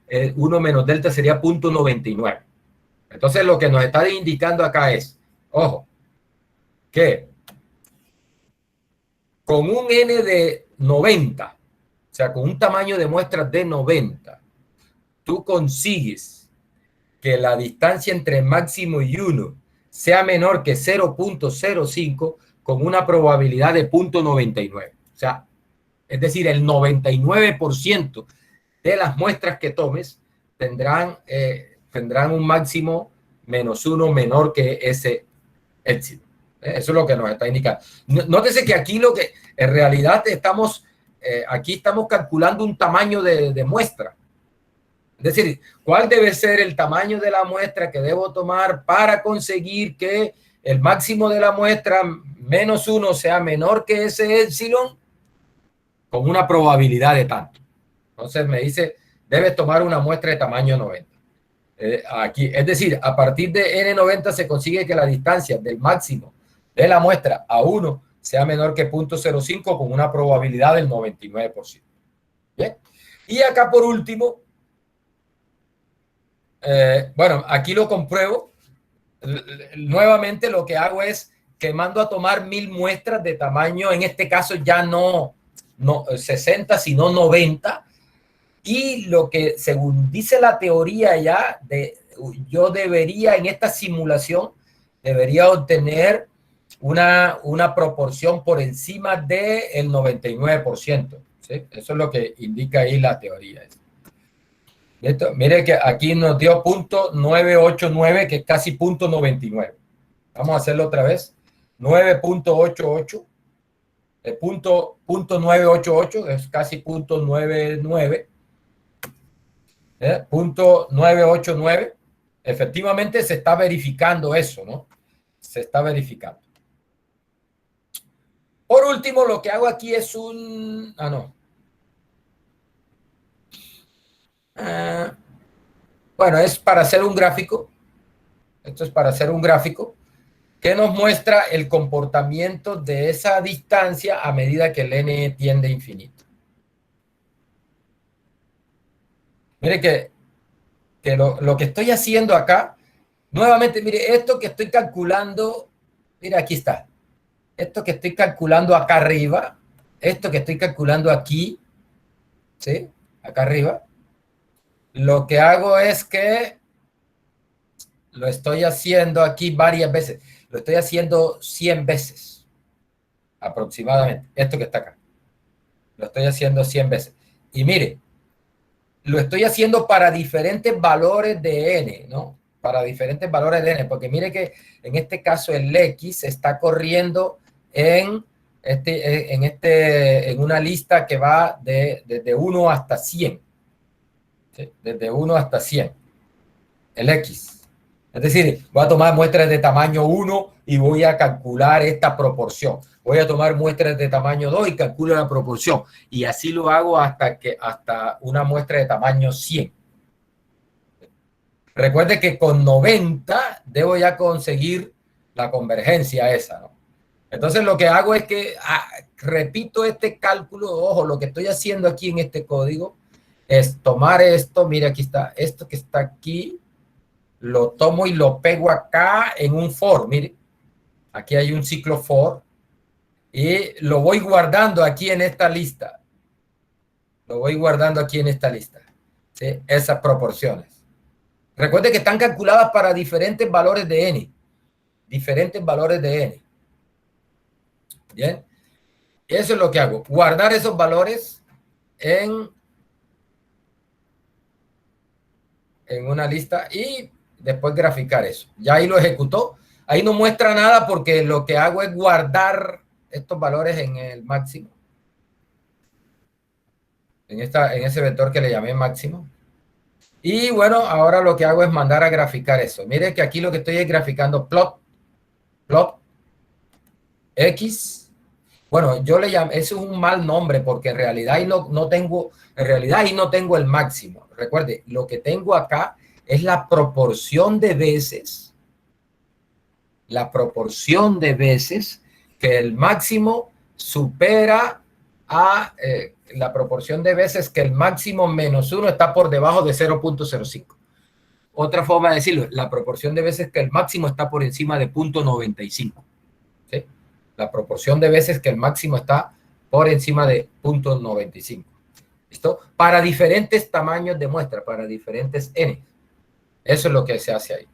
es 1 menos delta sería 0.99. Entonces lo que nos está indicando acá es, ojo, que con un n de 90, o sea, con un tamaño de muestras de 90, tú consigues que la distancia entre máximo y 1 sea menor que 0.05 con una probabilidad de 0.99. O sea, es decir, el 99% de las muestras que tomes tendrán un máximo -1 menor que ese éxito. Eso es lo que nos está indicando. Nótese que aquí en realidad aquí estamos calculando un tamaño de muestra. Es decir, ¿cuál debe ser el tamaño de la muestra que debo tomar para conseguir que el máximo de la muestra -1 sea menor que ese épsilon con una probabilidad de tanto? Entonces me dice, debes tomar una muestra de tamaño 90. Aquí, es decir, a partir de N90 se consigue que la distancia del máximo de la muestra a 1 sea menor que 0.05 con una probabilidad del 99%. ¿Bien? Y acá por último, bueno, aquí lo compruebo. Nuevamente lo que hago es que mando a tomar 1000 muestras de tamaño, en este caso ya no 60, sino 90. Y lo que, según dice la teoría ya, yo debería, en esta simulación, debería obtener una proporción por encima del 99%. ¿Sí? Eso es lo que indica ahí la teoría. Esto, mire que aquí nos dio 0.989, que es casi 0.99. Vamos a hacerlo otra vez. 9.88. 0.988 es casi 0.99. 0.989. Efectivamente se está verificando eso, ¿no? Se está verificando. Por último, lo que hago aquí es un... bueno, es para hacer un gráfico. Esto es para hacer un gráfico que nos muestra el comportamiento de esa distancia a medida que el n tiende a infinito. Mire que lo que estoy haciendo acá, nuevamente, mire, esto que estoy calculando, mire, aquí está. Esto que estoy calculando acá arriba, esto que estoy calculando aquí, ¿sí? Acá arriba, lo que hago es que lo estoy haciendo aquí varias veces. Lo estoy haciendo 100 veces, aproximadamente. Esto que está acá. Lo estoy haciendo 100 veces. Y mire, lo estoy haciendo para diferentes valores de n, ¿no? Para diferentes valores de n, porque mire que en este caso el x está corriendo en una lista que va desde 1 hasta 100. ¿Sí? Desde 1 hasta 100. El x. Es decir, voy a tomar muestras de tamaño 1 y voy a calcular esta proporción. Voy a tomar muestras de tamaño 2 y calculo la proporción. Y así lo hago hasta una muestra de tamaño 100. Recuerde que con 90 debo ya conseguir la convergencia esa, ¿no? Entonces lo que hago es que repito este cálculo. Ojo, lo que estoy haciendo aquí en este código es tomar esto. Mire, aquí está, esto que está aquí. Lo tomo y lo pego acá en un for. Mire, aquí hay un ciclo for. Y lo voy guardando aquí en esta lista. Lo voy guardando aquí en esta lista. ¿Sí? Esas proporciones. Recuerde que están calculadas para diferentes valores de n. Diferentes valores de n. Bien. Eso es lo que hago. Guardar esos valores en una lista y después graficar eso. Ya ahí lo ejecutó. Ahí no muestra nada porque lo que hago es guardar estos valores en el máximo. En ese vector que le llamé máximo. Y bueno, ahora lo que hago es mandar a graficar eso. Mire que aquí lo que estoy es graficando plot X. Bueno, yo le llamo, ese es un mal nombre porque en realidad ahí no tengo el máximo. Recuerde, lo que tengo acá es la proporción de veces que el máximo supera a la proporción de veces que el máximo menos 1 está por debajo de 0.05. Otra forma de decirlo, la proporción de veces que el máximo está por encima de 0.95. ¿Sí? La proporción de veces que el máximo está por encima de 0.95. ¿Listo? Para diferentes tamaños de muestra, para diferentes n. Eso es lo que se hace ahí.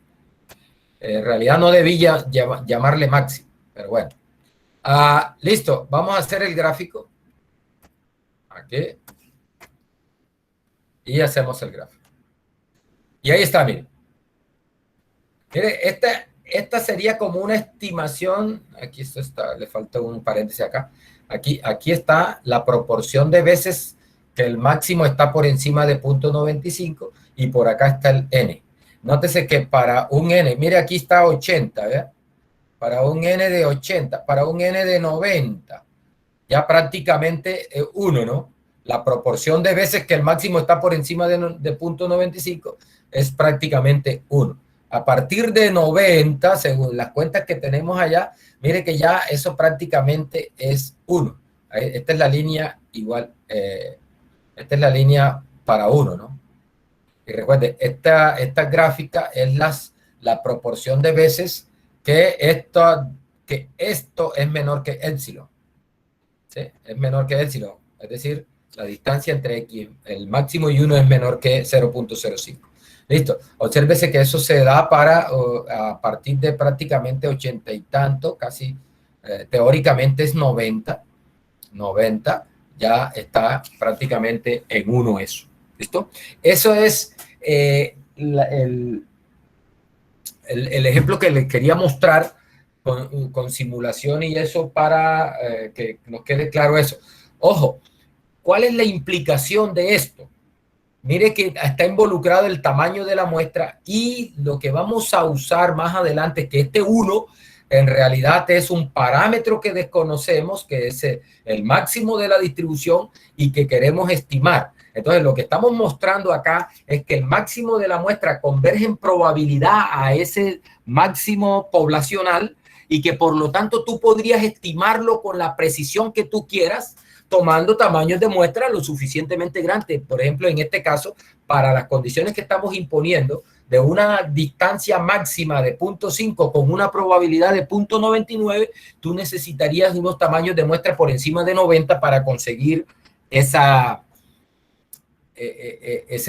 En realidad no debía llamarle máximo, pero bueno. Listo, vamos a hacer el gráfico. Aquí. Y hacemos el gráfico. Y ahí está, miren. Mire, esta sería como una estimación. Aquí esto está, le falta un paréntesis acá. Aquí está la proporción de veces que el máximo está por encima de 0.95 y por acá está el n. Nótese que para un n, mire aquí está 80, ¿verdad? Para un n de 80, para un n de 90, ya prácticamente 1, ¿no? La proporción de veces que el máximo está por encima de 0.95 es prácticamente 1. A partir de 90, según las cuentas que tenemos allá, mire que ya eso prácticamente es 1. Esta es la línea igual, esta es la línea para 1, ¿no? Y recuerde, esta gráfica es la proporción de veces que esto es menor que epsilon. ¿Sí? Es menor que epsilon. Es decir, la distancia entre x, el máximo y 1 es menor que 0.05. Listo. Obsérvese que eso se da a partir de prácticamente 80 y tanto, casi teóricamente es 90. 90 ya está prácticamente en 1 eso. ¿Listo? Eso es el ejemplo que les quería mostrar con simulación y eso para que nos quede claro eso. Ojo, ¿cuál es la implicación de esto? Mire que está involucrado el tamaño de la muestra y lo que vamos a usar más adelante, que este 1 en realidad es un parámetro que desconocemos, que es el máximo de la distribución y que queremos estimar. Entonces, lo que estamos mostrando acá es que el máximo de la muestra converge en probabilidad a ese máximo poblacional y que por lo tanto tú podrías estimarlo con la precisión que tú quieras, tomando tamaños de muestra lo suficientemente grandes. Por ejemplo, en este caso, para las condiciones que estamos imponiendo, de una distancia máxima de 0.5 con una probabilidad de 0.99, tú necesitarías unos tamaños de muestra por encima de 90 para conseguir ese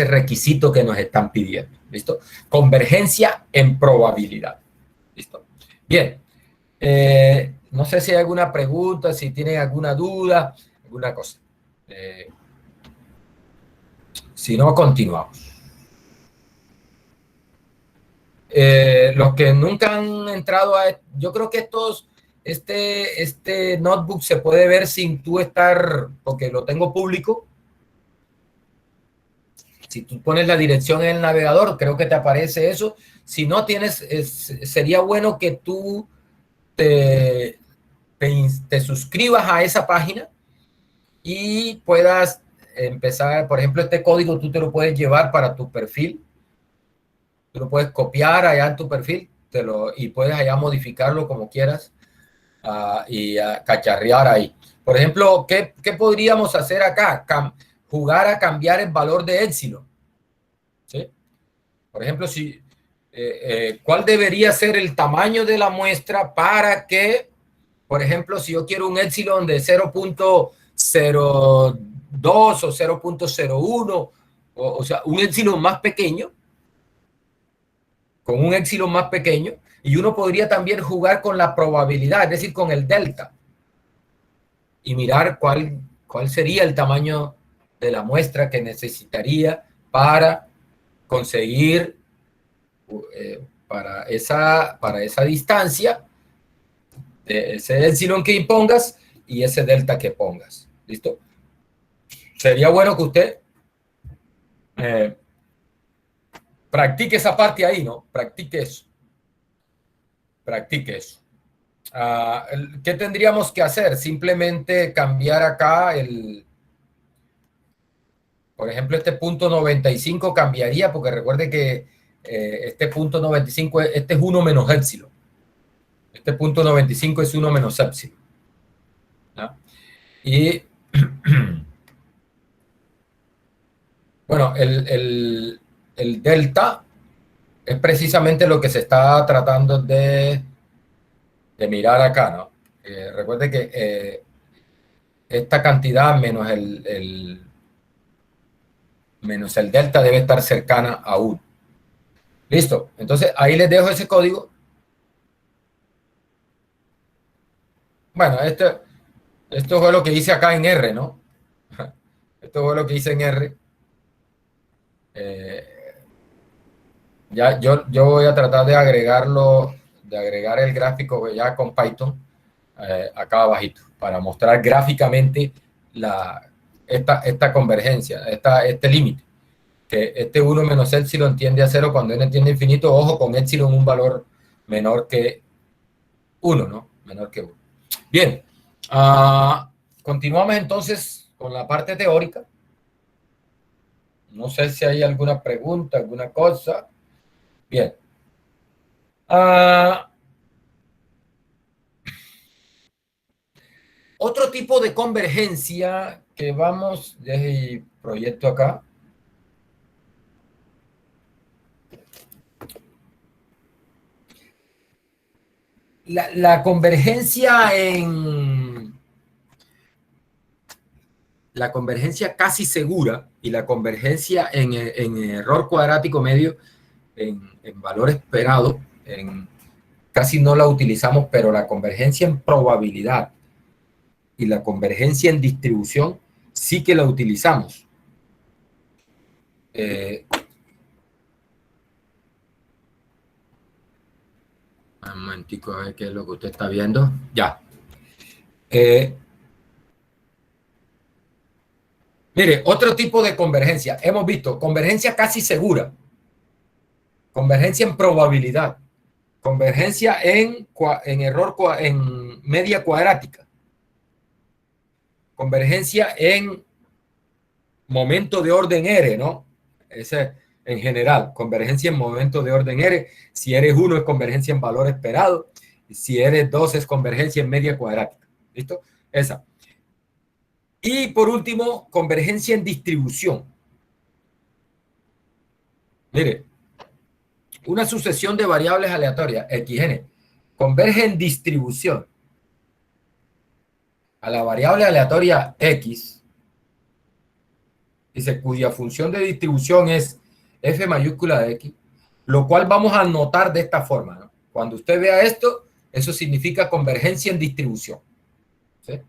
requisito que nos están pidiendo. ¿Listo? Convergencia en probabilidad. ¿Listo? Bien. No sé si hay alguna pregunta, si tienen alguna duda, alguna cosa. Si no, continuamos. Los que nunca han entrado yo creo que este notebook se puede ver sin tú estar, porque lo tengo público. Si tú pones la dirección en el navegador, creo que te aparece eso. Si no tienes, sería bueno que tú te suscribas a esa página y puedas empezar, por ejemplo, este código tú te lo puedes llevar para tu perfil. Tú lo puedes copiar allá en tu perfil y puedes allá modificarlo como quieras y cacharrear ahí. Por ejemplo, ¿qué podríamos hacer acá? Jugar a cambiar el valor de epsilon. ¿Sí? Por ejemplo, ¿cuál debería ser el tamaño de la muestra para que, por ejemplo, si yo quiero un epsilon de 0.02 o 0.01, o sea, un epsilon más pequeño, con un epsilon más pequeño, y uno podría también jugar con la probabilidad, es decir, con el delta, y mirar cuál sería el tamaño de la muestra que necesitaría para conseguir para esa distancia, ese epsilon que impongas y ese delta que pongas. ¿Listo? Sería bueno que usted practique esa parte ahí, ¿no? Practique eso. Practique eso. ¿Qué tendríamos que hacer? Simplemente cambiar acá por ejemplo, este punto 95 cambiaría, porque recuerde que este punto 95, este es 1 menos epsilon. Este punto 95 es 1 menos epsilon. ¿No? Y bueno, el delta es precisamente lo que se está tratando de mirar acá, ¿no? Recuerde que esta cantidad menos el delta debe estar cercana a 1. Listo. Entonces, ahí les dejo ese código. Bueno, esto fue lo que hice acá en R, ¿no? Esto fue lo que hice en R. Eh, ya yo voy a tratar de agregarlo, de agregar el gráfico ya con Python acá abajito, para mostrar gráficamente esta convergencia, este límite. Que este 1 menos epsilon tiende a 0 cuando n tiende a infinito. Ojo, con epsilon un valor menor que 1, ¿no? Menor que 1. Bien. Continuamos entonces con la parte teórica. No sé si hay alguna pregunta, alguna cosa. Bien. Otro tipo de convergencia que vamos, deje el proyecto acá. La convergencia la convergencia casi segura y la convergencia en error cuadrático medio, en valor esperado, casi no la utilizamos, pero la convergencia en probabilidad y la convergencia en distribución sí que la utilizamos. Un momentico, a ver qué es lo que usted está viendo. Ya. Mire, otro tipo de convergencia. Hemos visto convergencia casi segura, convergencia en probabilidad, convergencia en error, en media cuadrática, convergencia en momento de orden R, ¿no? Ese en general, convergencia en momento de orden R. Si eres 1 es convergencia en valor esperado, si eres 2 es convergencia en media cuadrática. ¿Listo? Esa. Y por último, convergencia en distribución. Mire, una sucesión de variables aleatorias, xn, converge en distribución a la variable aleatoria x, dice, cuya función de distribución es f mayúscula de x, lo cual vamos a notar de esta forma, ¿no? Cuando usted vea esto, eso significa convergencia en distribución. ¿Sí?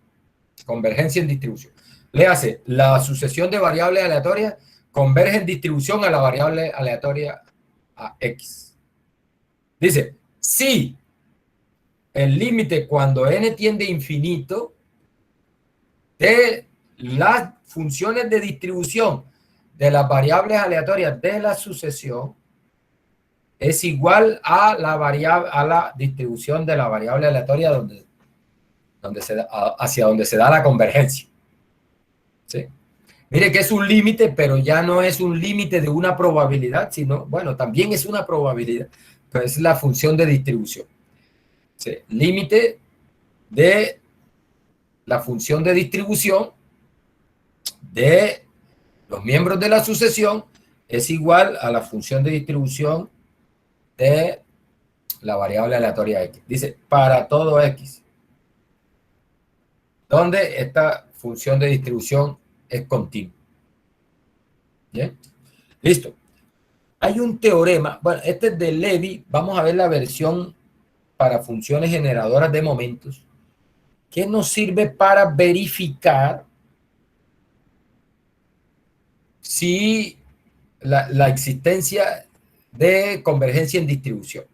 Convergencia en distribución. Le hace la sucesión de variables aleatorias converge en distribución a la variable aleatoria a x. Dice, si el límite cuando n tiende a infinito de las funciones de distribución de las variables aleatorias de la sucesión es igual a la variable, a la distribución de la variable aleatoria hacia donde se da la convergencia. ¿Sí? Mire que es un límite, pero ya no es un límite de una probabilidad, sino, bueno, también es una probabilidad, pero es la función de distribución. ¿Sí? Límite de la función de distribución de los miembros de la sucesión es igual a la función de distribución de la variable aleatoria x. Dice, para todo x, donde esta función de distribución es continua. ¿Bien? Listo. Hay un teorema, bueno, este es de Levy, vamos a ver la versión para funciones generadoras de momentos, que nos sirve para verificar si la existencia de convergencia en distribución.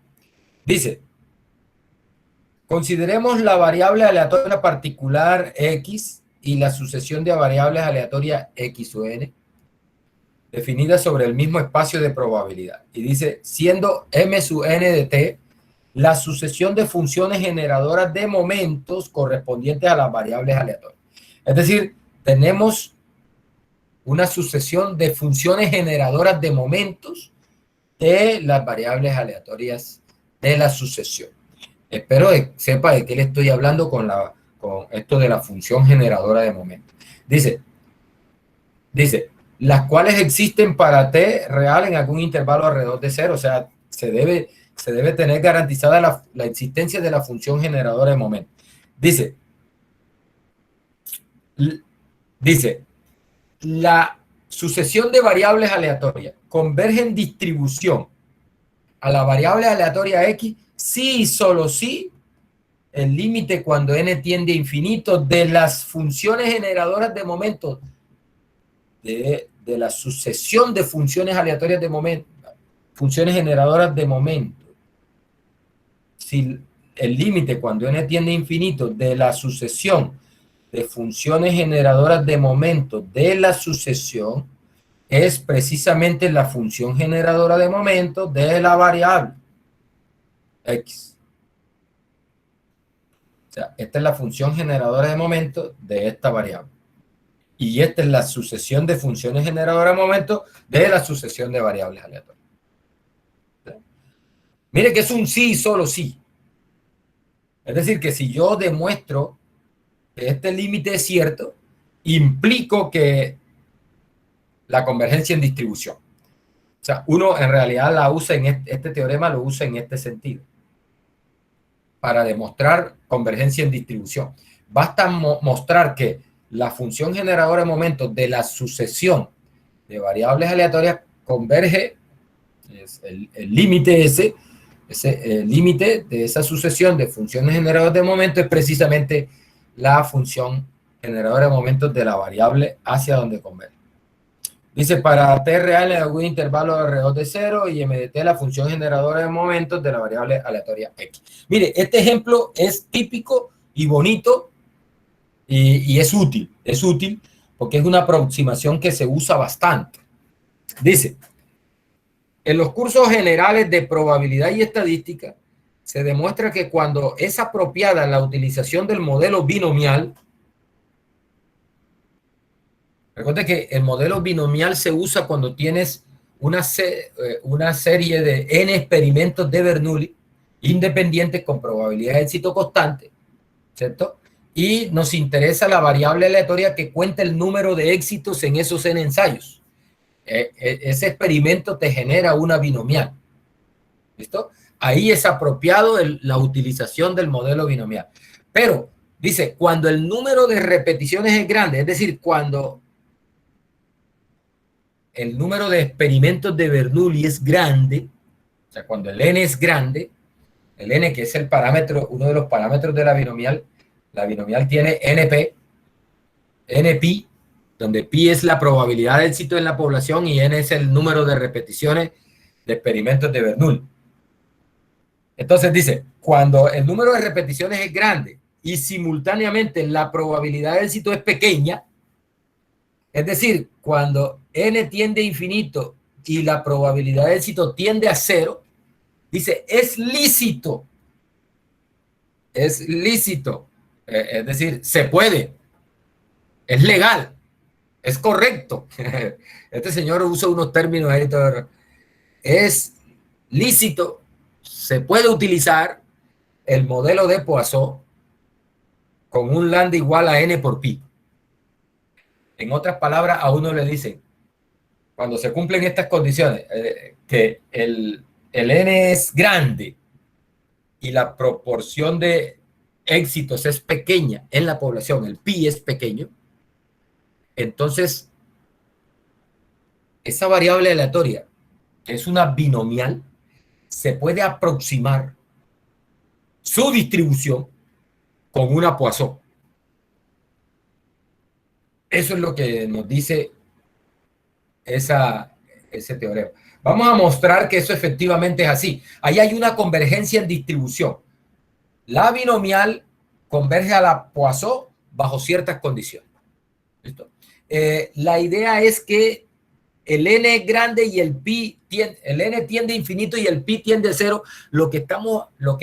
Dice, consideremos la variable aleatoria particular x y la sucesión de variables aleatorias x o n definidas sobre el mismo espacio de probabilidad. Y dice, siendo m sub n de t la sucesión de funciones generadoras de momentos correspondientes a las variables aleatorias. Es decir, tenemos una sucesión de funciones generadoras de momentos de las variables aleatorias de la sucesión. Espero que sepa de qué le estoy hablando con esto de la función generadora de momentos. Dice, las cuales existen para t real en algún intervalo alrededor de 0. O sea, se debe tener garantizada la existencia de la función generadora de momentos. Dice, la sucesión de variables aleatorias converge en distribución a la variable aleatoria X sí y solo sí el límite cuando n tiende a infinito de las funciones generadoras de momentos de la sucesión de funciones aleatorias de momento, funciones generadoras de momento. Si el límite cuando n tiende a infinito de la sucesión de funciones generadoras de momento de la sucesión es precisamente la función generadora de momento de la variable X. O sea, esta es la función generadora de momento de esta variable. Y esta es la sucesión de funciones generadoras de momento de la sucesión de variables aleatorias. Mire que es un sí y solo sí. Es decir, que si yo demuestro que este límite es cierto, implico que la convergencia en distribución. O sea, uno en realidad la usa en este teorema, lo usa en este sentido, para demostrar convergencia en distribución. Basta mostrar que la función generadora de momentos de la sucesión de variables aleatorias converge, es el límite ese límite de esa sucesión de funciones generadoras de momentos es precisamente la función generadora de momentos de la variable hacia donde converge. Dice, para t real en algún intervalo alrededor de 0 y mdt la función generadora de momentos de la variable aleatoria x. Mire, este ejemplo es típico y bonito y es útil porque es una aproximación que se usa bastante. Dice, en los cursos generales de probabilidad y estadística se demuestra que cuando es apropiada la utilización del modelo binomial, recuerda que el modelo binomial se usa cuando tienes una serie de n experimentos de Bernoulli independientes con probabilidad de éxito constante, ¿cierto? Y nos interesa la variable aleatoria que cuenta el número de éxitos en esos n ensayos. Ese experimento te genera una binomial. ¿Listo? Ahí es apropiado la utilización del modelo binomial. Pero, dice, cuando el número de repeticiones es grande, es decir, cuando el número de experimentos de Bernoulli es grande, o sea, cuando el n es grande, el n que es el parámetro, uno de los parámetros de la binomial tiene np, npi, donde pi es la probabilidad de éxito en la población y n es el número de repeticiones de experimentos de Bernoulli. Entonces dice, cuando el número de repeticiones es grande y simultáneamente la probabilidad de éxito es pequeña, es decir, cuando n tiende a infinito y la probabilidad de éxito tiende a 0, dice, es lícito, es decir, se puede, es legal, es correcto. Este señor usa unos términos ahí, es lícito, se puede utilizar el modelo de Poisson con un lambda igual a n por pi. En otras palabras, a uno le dicen, cuando se cumplen estas condiciones, que el n es grande y la proporción de éxitos es pequeña en la población, el pi es pequeño, entonces esa variable aleatoria, que es una binomial, se puede aproximar su distribución con una Poisson. Eso es lo que nos dice ese teorema. Vamos a mostrar que eso efectivamente es así. Ahí hay una convergencia en distribución. La binomial converge a la Poisson bajo ciertas condiciones. ¿Listo? La idea es que el n es grande y el pi el n tiende a infinito y el pi tiende a 0. Lo que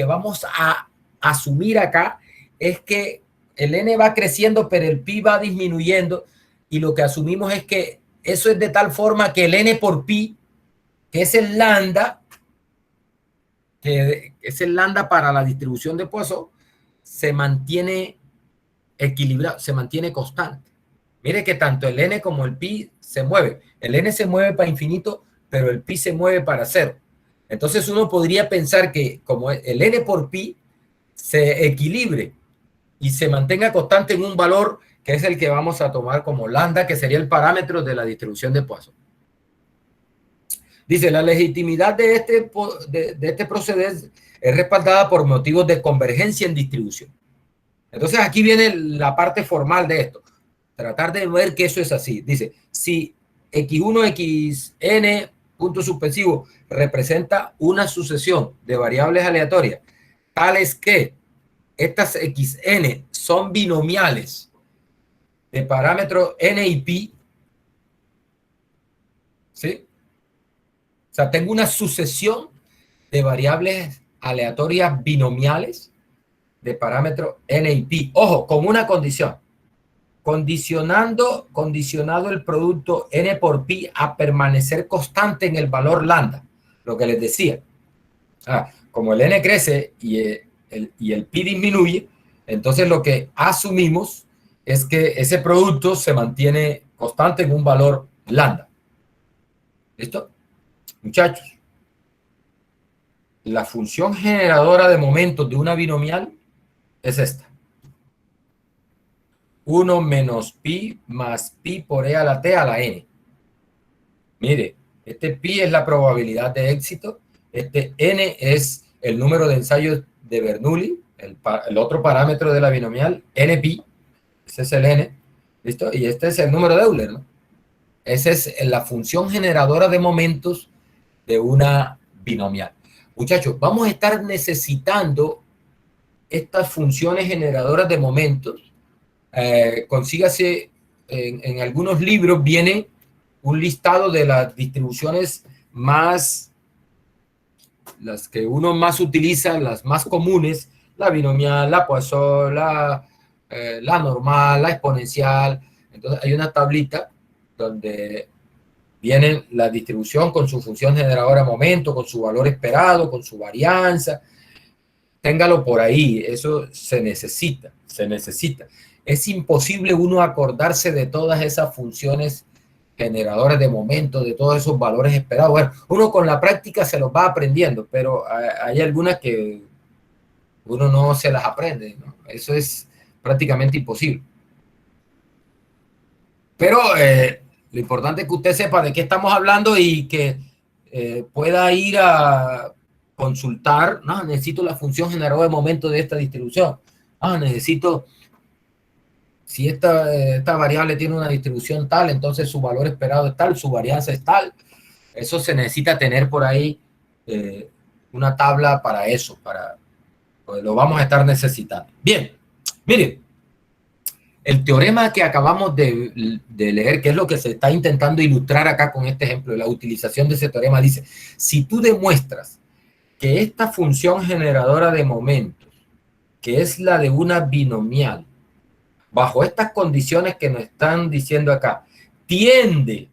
vamos a asumir acá es que el n va creciendo, pero el pi va disminuyendo, y lo que asumimos es que eso es de tal forma que el n por pi, que es el lambda, que es el lambda para la distribución de Poisson, se mantiene equilibrado, se mantiene constante. Mire que tanto el n como el pi se mueve. El n se mueve para infinito, pero el pi se mueve para 0. Entonces uno podría pensar que como el n por pi se equilibre y se mantenga constante en un valor que es el que vamos a tomar como lambda, que sería el parámetro de la distribución de Poisson. Dice, la legitimidad de este proceder es respaldada por motivos de convergencia en distribución. Entonces aquí viene la parte formal de esto. Tratar de ver que eso es así. Dice, si x1, xn, punto suspensivo, representa una sucesión de variables aleatorias, tales que estas xn son binomiales de parámetros n y pi, ¿sí? O sea, tengo una sucesión de variables aleatorias binomiales de parámetros n y pi. Ojo, con una condición. Condicionado el producto n por pi a permanecer constante en el valor lambda. Lo que les decía. Como el n crece y el pi disminuye, entonces lo que asumimos es que ese producto se mantiene constante en un valor lambda. ¿Listo? Muchachos, la función generadora de momentos de una binomial es esta. 1 menos pi más pi por e a la t a la n. Mire, este pi es la probabilidad de éxito, este n es el número de ensayos de Bernoulli, el otro parámetro de la binomial, npi, ese es el n, ¿listo? Y este es el número de Euler, ¿no? Esa es la función generadora de momentos de una binomial. Muchachos, vamos a estar necesitando estas funciones generadoras de momentos. Consígase en algunos libros, viene un listado de las distribuciones más, las que uno más utiliza, las más comunes, la binomial, la Poisson, la normal, la exponencial. Entonces hay una tablita donde viene la distribución con su función generadora de momento, con su valor esperado, con su varianza. Téngalo por ahí, eso se necesita, se necesita. Es imposible uno acordarse de todas esas funciones generadoras de momento, de todos esos valores esperados. Bueno, uno con la práctica se los va aprendiendo, pero hay algunas que uno no se las aprende, ¿no? Eso es prácticamente imposible. Pero lo importante es que usted sepa de qué estamos hablando y que pueda ir a consultar. No, necesito la función generadora de momento de esta distribución. Necesito, si esta variable tiene una distribución tal, entonces su valor esperado es tal, su varianza es tal. Eso se necesita tener por ahí una tabla para eso, pues lo vamos a estar necesitando. Bien, miren, el teorema que acabamos de leer, que es lo que se está intentando ilustrar acá con este ejemplo, la utilización de ese teorema, dice, si tú demuestras que esta función generadora de momentos, que es la de una binomial, bajo estas condiciones que nos están diciendo acá, tiende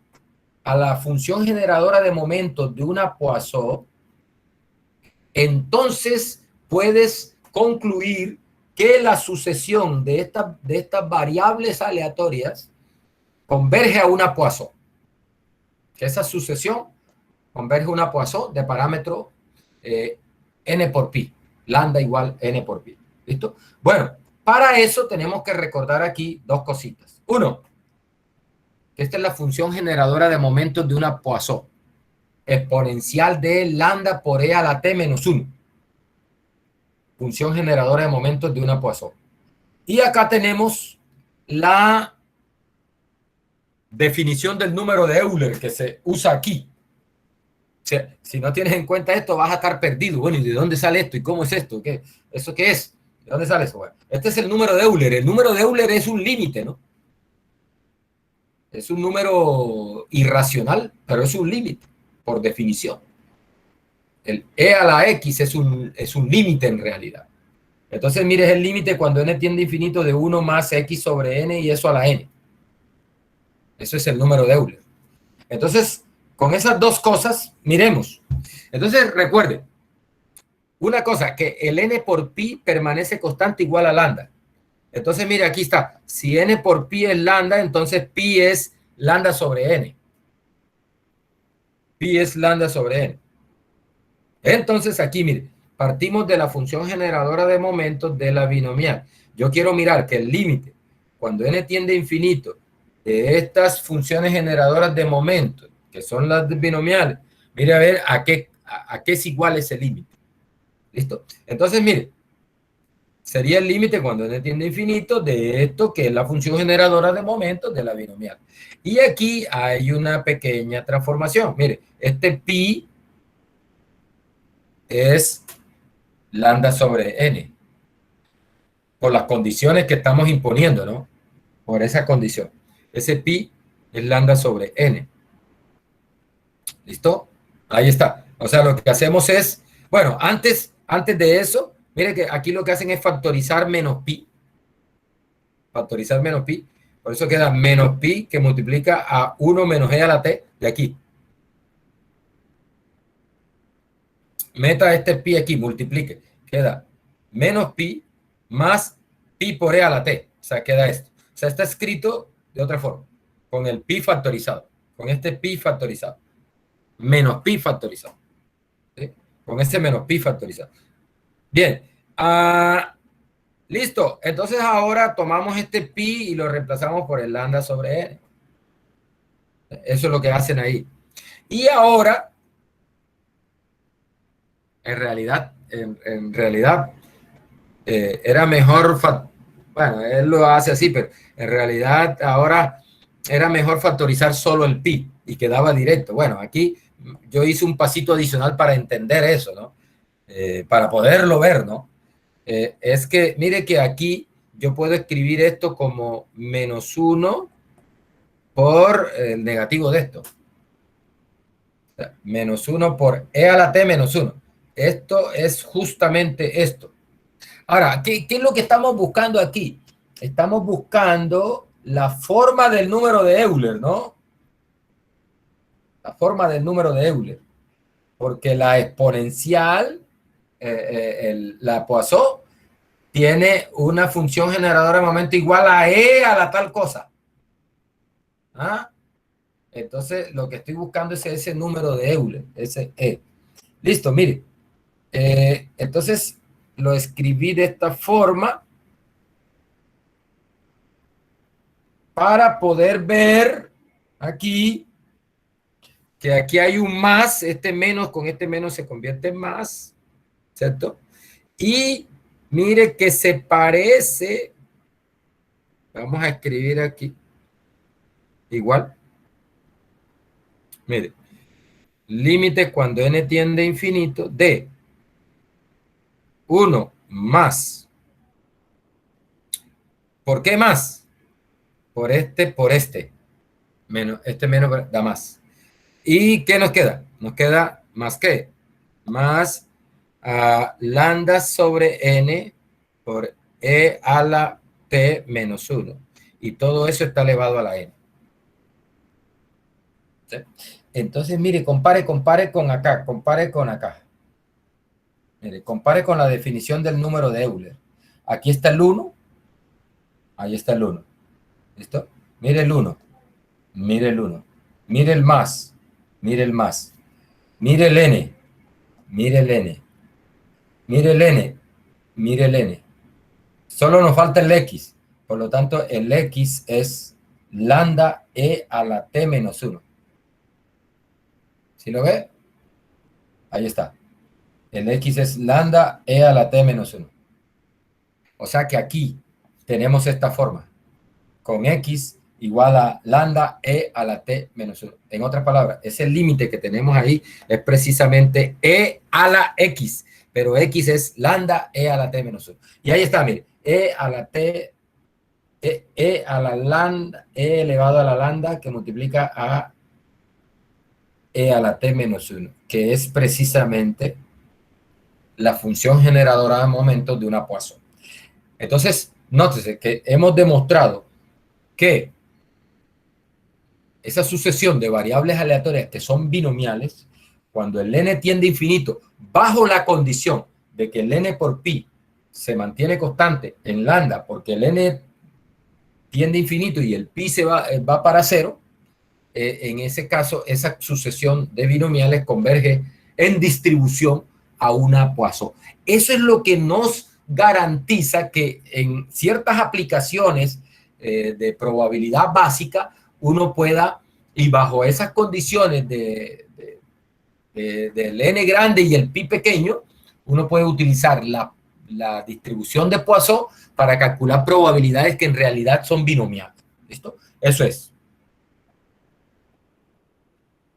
a la función generadora de momentos de una Poisson, entonces puedes concluir que la sucesión de estas variables aleatorias converge a una Poisson. Que esa sucesión converge a una Poisson de parámetro n por pi. Lambda igual n por pi. ¿Listo? Bueno, para eso tenemos que recordar aquí dos cositas. Uno, que esta es la función generadora de momentos de una Poisson. Exponencial de lambda por e a la t menos 1. Función generadora de momentos de una Poisson. Y acá tenemos la definición del número de Euler que se usa aquí. O sea, si no tienes en cuenta esto, vas a estar perdido. Bueno, ¿y de dónde sale esto? ¿Y cómo es esto? ¿Qué? ¿Eso qué es? ¿De dónde sale eso? Bueno, este es el número de Euler. El número de Euler es un límite, ¿no? Es un número irracional, pero es un límite, por definición. El e a la x es un límite en realidad. Entonces, mire, es el límite cuando n tiende a infinito de 1 más x sobre n y eso a la n. Eso es el número de Euler. Entonces, con esas dos cosas, miremos. Entonces, recuerde, una cosa, que el n por pi permanece constante igual a lambda. Entonces, mire, aquí está. Si n por pi es lambda, entonces pi es lambda sobre n. Pi es lambda sobre n. Entonces, aquí, mire, partimos de la función generadora de momentos de la binomial. Yo quiero mirar que el límite, cuando n tiende a infinito, de estas funciones generadoras de momentos, que son las binomiales, Mire a ver a qué es igual ese límite. ¿Listo? Entonces, mire, sería el límite cuando n tiende a infinito de esto, que es la función generadora de momentos de la binomial. Y aquí hay una pequeña transformación. Mire, este pi es lambda sobre n, por las condiciones que estamos imponiendo, ¿no? Por esa condición. Ese pi es lambda sobre n. ¿Listo? Ahí está. O sea, lo que hacemos es, bueno, antes de eso, mire que aquí lo que hacen es factorizar menos pi. Factorizar menos pi. Por eso queda menos pi que multiplica a 1 menos e a la t de aquí. Meta este pi aquí, multiplique. Queda menos pi más pi por e a la t. O sea, queda esto. O sea, está escrito de otra forma. Con el pi factorizado. Con este pi factorizado. Menos pi factorizado. ¿Sí? Con este menos pi factorizado. Bien. Listo. Entonces ahora tomamos este pi y lo reemplazamos por el lambda sobre n. Eso es lo que hacen ahí. Y ahora, en realidad, era mejor, bueno, él lo hace así, pero en realidad ahora era mejor factorizar solo el pi y quedaba directo. Bueno, aquí yo hice un pasito adicional para entender eso, ¿no? Para poderlo ver, ¿no? Es que, mire que aquí yo puedo escribir esto como menos 1 por el negativo de esto. O sea, menos 1 por e a la t menos 1. Esto es justamente esto. Ahora, ¿qué es lo que estamos buscando aquí? Estamos buscando la forma del número de Euler, ¿no? La forma del número de Euler. Porque la exponencial, la Poisson, tiene una función generadora de momento igual a e a la tal cosa. ¿Ah? Entonces, lo que estoy buscando es ese número de Euler, ese e. Listo, mire. Entonces, lo escribí de esta forma para poder ver aquí que aquí hay un más, este menos con este menos se convierte en más, ¿cierto? Y mire que se parece, vamos a escribir aquí, igual, mire, límite cuando n tiende a infinito de 1 más. ¿Por qué más? Por este. Menos, este menos da más. ¿Y qué nos queda? Nos queda más que, más lambda sobre n por e a la t menos 1. Y todo eso está elevado a la n. ¿Sí? Entonces, mire, compare con acá, compare con acá. Mire, compare con la definición del número de Euler. Aquí está el 1, ahí está el 1. ¿Listo? Mire el 1, mire el 1, mire el más, mire el más, mire el n, mire el n, mire el n, mire el n. Solo nos falta el x. Por lo tanto, el x es lambda e a la t menos 1. ¿Sí lo ve? Ahí está. El x es lambda e a la t menos 1. O sea que aquí tenemos esta forma. Con x igual a lambda e a la t menos 1. En otras palabras, ese límite que tenemos ahí es precisamente e a la x. Pero x es lambda e a la t menos 1. Y ahí está, mire. E a la t, e a la lambda, e elevado a la lambda que multiplica a e a la t menos 1, que es precisamente la función generadora de momentos de una Poisson. Entonces, nótese que hemos demostrado que esa sucesión de variables aleatorias que son binomiales, cuando el n tiende a infinito, bajo la condición de que el n por pi se mantiene constante en lambda, porque el n tiende a infinito y el pi se va para cero, en ese caso, esa sucesión de binomiales converge en distribución a una Poisson. Eso es lo que nos garantiza que en ciertas aplicaciones de probabilidad básica, uno pueda, y bajo esas condiciones de del n grande y el pi pequeño, uno puede utilizar la distribución de Poisson para calcular probabilidades que en realidad son binomiales. ¿Listo? Eso es.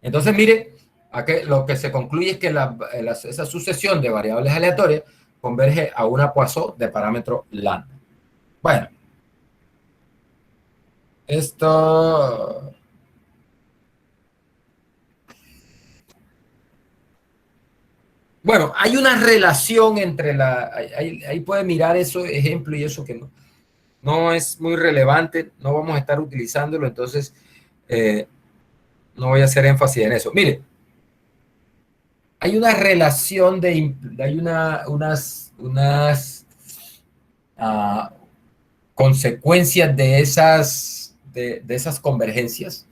Entonces, mire, aquí lo que se concluye es que esa sucesión de variables aleatorias converge a una Poisson de parámetro lambda. Bueno, esto... Bueno, hay una relación entre ahí puede mirar eso ejemplo y eso que no es muy relevante, no vamos a estar utilizándolo, entonces no voy a hacer énfasis en eso. Mire, hay una relación hay unas consecuencias de esas convergencias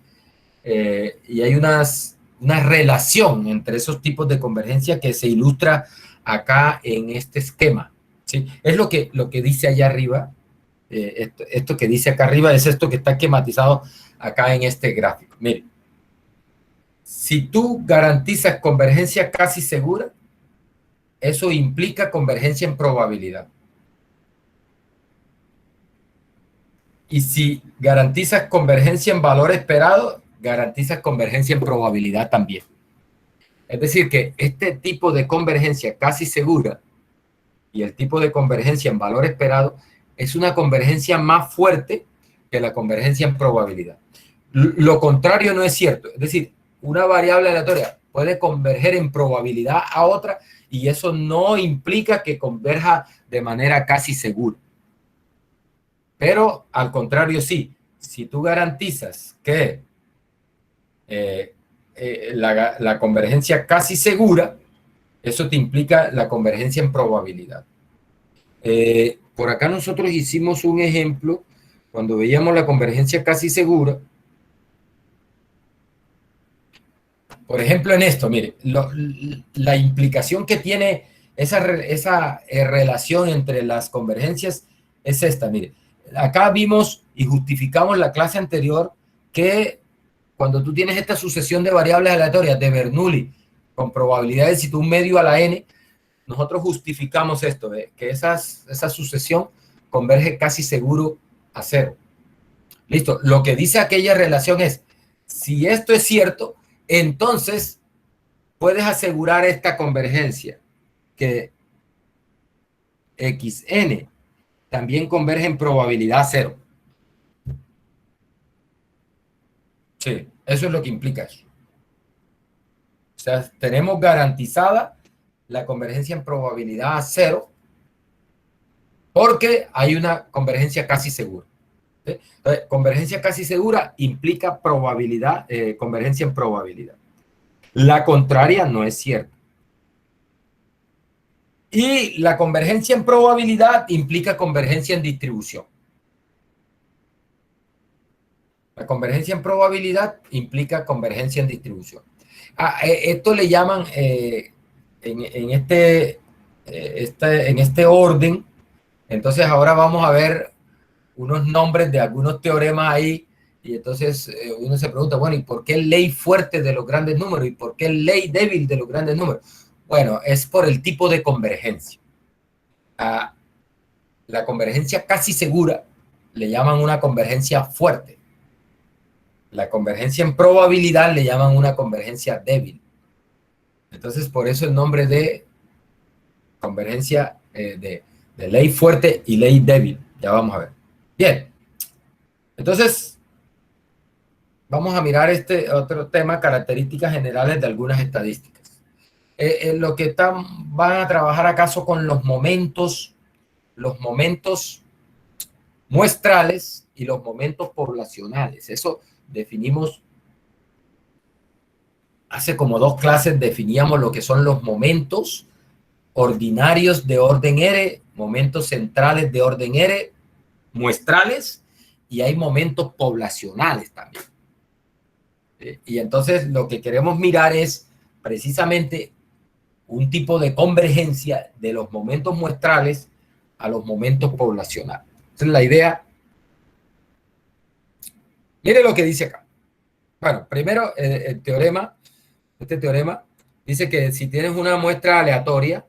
y hay una relación entre esos tipos de convergencia que se ilustra acá en este esquema. ¿Sí? Es lo que dice allá arriba. Esto que dice acá arriba es esto que está esquematizado acá en este gráfico. Mire, si tú garantizas convergencia casi segura, eso implica convergencia en probabilidad. Y si garantizas convergencia en valor esperado, garantizas convergencia en probabilidad también. Es decir, que este tipo de convergencia casi segura y el tipo de convergencia en valor esperado es una convergencia más fuerte que la convergencia en probabilidad. Lo contrario no es cierto. Es decir, una variable aleatoria puede converger en probabilidad a otra y eso no implica que converja de manera casi segura. Pero al contrario, sí. Si tú garantizas que la convergencia casi segura, eso te implica la convergencia en probabilidad. Por acá nosotros hicimos un ejemplo cuando veíamos la convergencia casi segura. Por ejemplo, en esto, mire, la implicación que tiene esa relación entre las convergencias es esta, mire. Acá vimos y justificamos la clase anterior que cuando tú tienes esta sucesión de variables aleatorias de Bernoulli con probabilidad de lesitud medio a la n, nosotros justificamos esto, que esa sucesión converge casi seguro a cero. Listo. Lo que dice aquella relación es, si esto es cierto, entonces puedes asegurar esta convergencia, que xn también converge en probabilidad cero. Sí, eso es lo que implica eso. O sea, tenemos garantizada la convergencia en probabilidad cero porque hay una convergencia casi segura. ¿Sí? Entonces, convergencia casi segura implica probabilidad, convergencia en probabilidad. La contraria no es cierta. Y la convergencia en probabilidad implica convergencia en distribución. La convergencia en probabilidad implica convergencia en distribución. Esto le llaman en este orden. Entonces ahora vamos a ver unos nombres de algunos teoremas ahí. Y entonces uno se pregunta, bueno, ¿y por qué ley fuerte de los grandes números? ¿Y por qué ley débil de los grandes números? Bueno, es por el tipo de convergencia. La convergencia casi segura le llaman una convergencia fuerte. La convergencia en probabilidad le llaman una convergencia débil. Entonces, por eso el nombre de convergencia de ley fuerte y ley débil. Ya vamos a ver. Bien. Entonces, vamos a mirar este otro tema, características generales de algunas estadísticas. Lo que van a trabajar acaso con los momentos muestrales y los momentos poblacionales. Eso definimos hace como 2 clases, definíamos lo que son los momentos ordinarios de orden R, momentos centrales de orden R, muestrales, y hay momentos poblacionales también. Y entonces lo que queremos mirar es precisamente un tipo de convergencia de los momentos muestrales a los momentos poblacionales. Esa es la idea. Mire lo que dice acá. Bueno, primero el teorema, este teorema Dice que si tienes una muestra aleatoria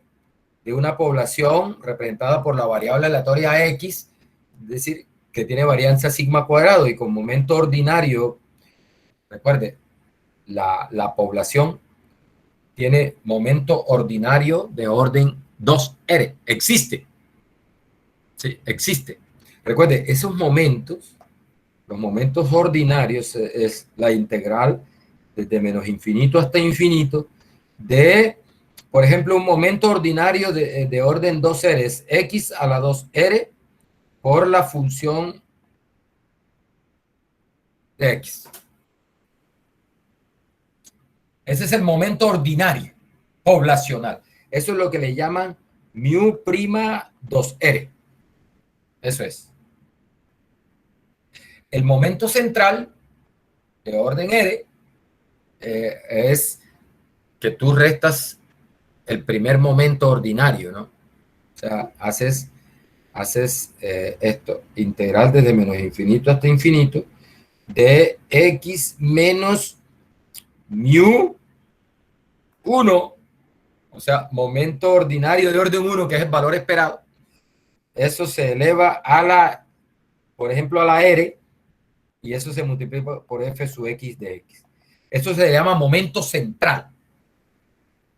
de una población representada por la variable aleatoria X, es decir, que tiene varianza sigma cuadrado y con momento ordinario, recuerde, la población tiene momento ordinario de orden 2R. Existe. Sí, existe. Recuerde, esos momentos, los momentos ordinarios, es la integral desde menos infinito hasta infinito de, por ejemplo, un momento ordinario de orden 2R es X a la 2R por la función de X. Ese es el momento ordinario, poblacional. Eso es lo que le llaman mu prima 2R. Eso es. El momento central de orden R es que tú restas el primer momento ordinario, ¿no? O sea, haces esto, integral desde menos infinito hasta infinito, de X menos mu 1, o sea, momento ordinario de orden 1, que es el valor esperado. Eso se eleva a la, por ejemplo, a la R, y eso se multiplica por F sub X de X. Eso se llama momento central.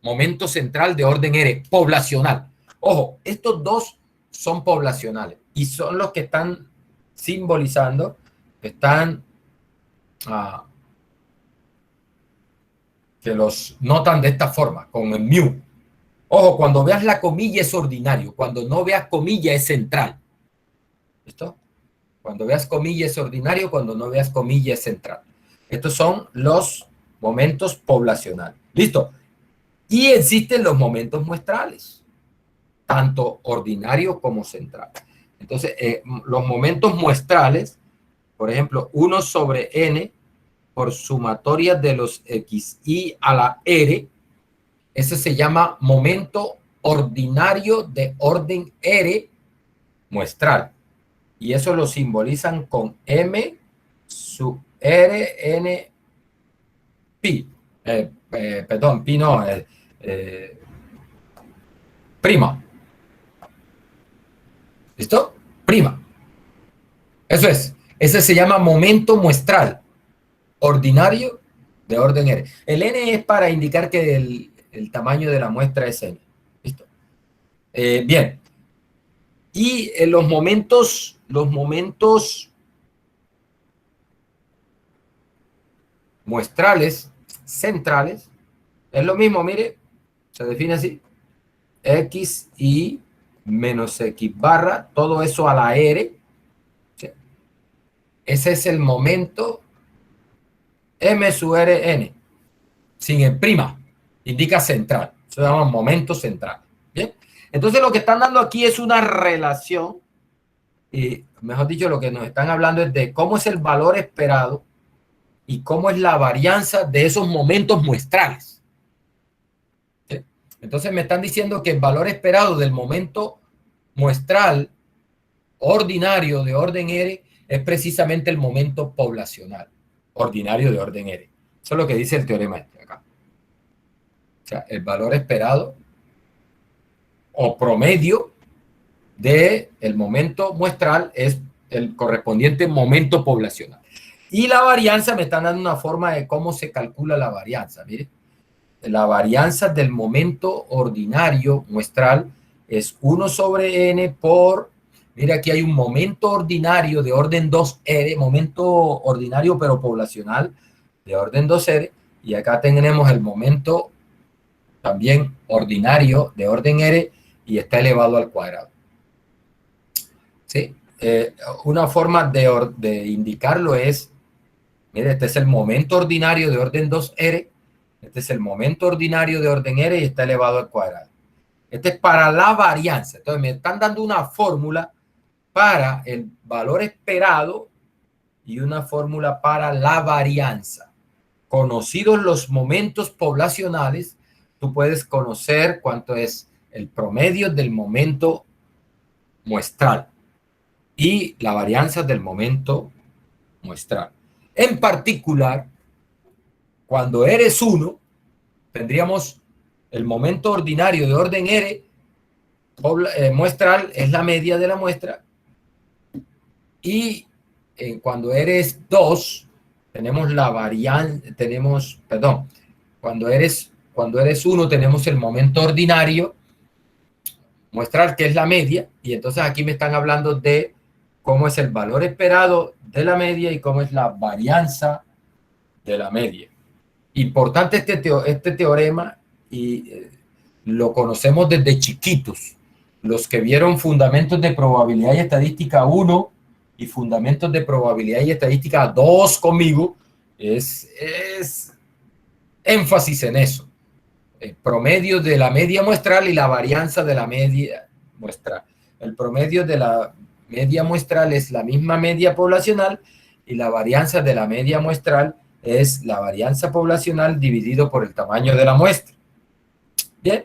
Momento central de orden R, poblacional. Ojo, estos dos son poblacionales y son los que están simbolizando, están que los notan de esta forma, con el mu. Ojo, cuando veas la comilla es ordinario, cuando no veas comilla es central. ¿Listo? Cuando veas comilla es ordinario, cuando no veas comilla es central. Estos son los momentos poblacionales. ¿Listo? Y existen los momentos muestrales, tanto ordinario como central. Entonces, los momentos muestrales, por ejemplo, 1 sobre n por sumatoria de los xi a la r, ese se llama momento ordinario de orden R muestral. Y eso lo simbolizan con M sub R N pi. Perdón, pi no, prima. ¿Listo? Prima. Eso es. Ese se llama momento muestral ordinario de orden R. El N es para indicar que el tamaño de la muestra es N. ¿Listo? Bien. Y los momentos muestrales centrales es lo mismo, mire, se define así: X y menos X barra, todo eso a la R. ¿Sí? Ese es el momento M sub R N, sin el prima, indica central. Eso se llama momento central. Bien, entonces lo que están dando aquí es una relación, y mejor dicho, lo que nos están hablando es de cómo es el valor esperado y cómo es la varianza de esos momentos muestrales. ¿Sí? Entonces me están diciendo que el valor esperado del momento muestral ordinario de orden R es precisamente el momento poblacional ordinario de orden R. Eso es lo que dice el teorema este acá. O sea, el valor esperado o promedio del momento muestral es el correspondiente momento poblacional. Y la varianza me están dando una forma de cómo se calcula la varianza. Mire, la varianza del momento ordinario muestral es 1 sobre n por, mira, aquí hay un momento ordinario de orden 2R, momento ordinario pero poblacional de orden 2R, y acá tenemos el momento también ordinario de orden R y está elevado al cuadrado. ¿Sí? Una forma de indicarlo es, mire, este es el momento ordinario de orden 2R, este es el momento ordinario de orden R y está elevado al cuadrado. Este es para la varianza. Entonces me están dando una fórmula para el valor esperado y una fórmula para la varianza. Conocidos los momentos poblacionales, tú puedes conocer cuánto es el promedio del momento muestral y la varianza del momento muestral. En particular, cuando eres 1, tendríamos El momento ordinario de orden R muestral es la media de la muestra. Y cuando eres 2, tenemos la variante, cuando eres 1 tenemos el momento ordinario muestral, que es la media, y entonces aquí me están hablando de cómo es el valor esperado de la media y cómo es la varianza de la media. Importante este teorema, y lo conocemos desde chiquitos. Los que vieron Fundamentos de Probabilidad y Estadística 1 y Fundamentos de Probabilidad y Estadística 2 conmigo, es énfasis en eso. El promedio de la media muestral y la varianza de la media muestral. El promedio de la media muestral es la misma media poblacional y la varianza de la media muestral es la varianza poblacional dividido por el tamaño de la muestra. Bien,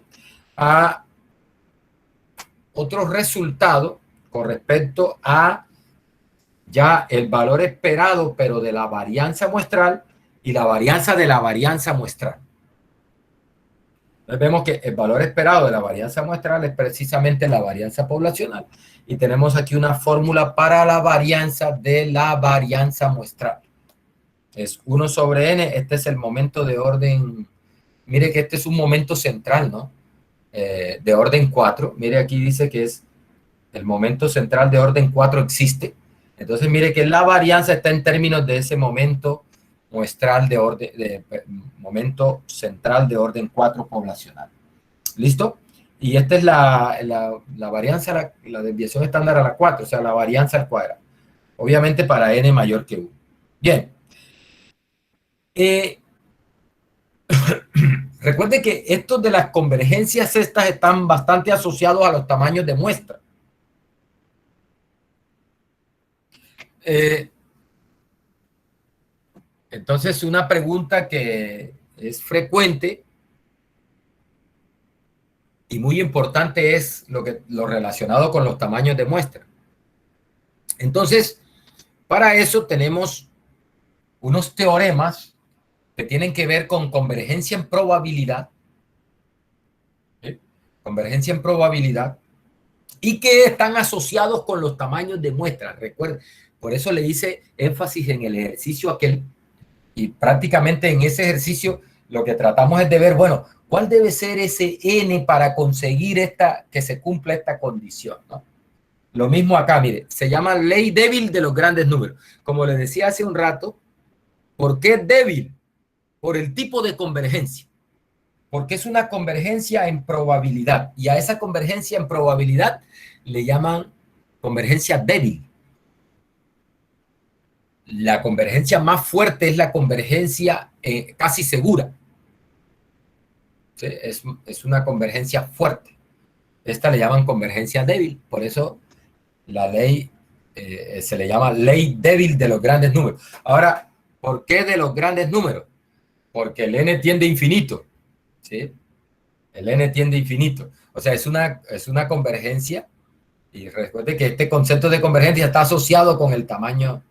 otro resultado con respecto a ya el valor esperado, pero de la varianza muestral y la varianza de la varianza muestral. Entonces vemos que el valor esperado de la varianza muestral es precisamente la varianza poblacional. Y tenemos aquí una fórmula para la varianza de la varianza muestral. Es 1 sobre n. Este es el momento de orden. Mire que este es un momento central, ¿no? De orden 4. Mire, aquí dice que es el momento central de orden 4 existe. Entonces, mire que la varianza está en términos de ese momento muestral de orden, momento central de orden 4 poblacional. ¿Listo? Y esta es la varianza, la desviación estándar a la 4, o sea, la varianza al cuadrado. Obviamente para n mayor que 1. Bien. Recuerde que estos de las convergencias estas están bastante asociados a los tamaños de muestra. Entonces, una pregunta que es frecuente y muy importante es lo relacionado con los tamaños de muestra. Entonces, para eso tenemos unos teoremas que tienen que ver con convergencia en probabilidad, ¿sí? Convergencia en probabilidad, y que están asociados con los tamaños de muestra. Recuerden, por eso le hice énfasis en el ejercicio aquel, y prácticamente en ese ejercicio lo que tratamos es de ver, bueno, ¿cuál debe ser ese n para conseguir que se cumpla esta condición, ¿no? Lo mismo acá, mire, se llama ley débil de los grandes números. Como les decía hace un rato, ¿por qué débil? Por el tipo de convergencia. Porque es una convergencia en probabilidad. Y a esa convergencia en probabilidad le llaman convergencia débil. La convergencia más fuerte es la convergencia casi segura. ¿Sí? Es una convergencia fuerte. Esta le llaman convergencia débil. Por eso la ley se le llama ley débil de los grandes números. Ahora, ¿por qué de los grandes números? Porque el n tiende a infinito. ¿Sí? El n tiende a infinito. O sea, es una convergencia. Y recuerde que este concepto de convergencia está asociado con el tamaño,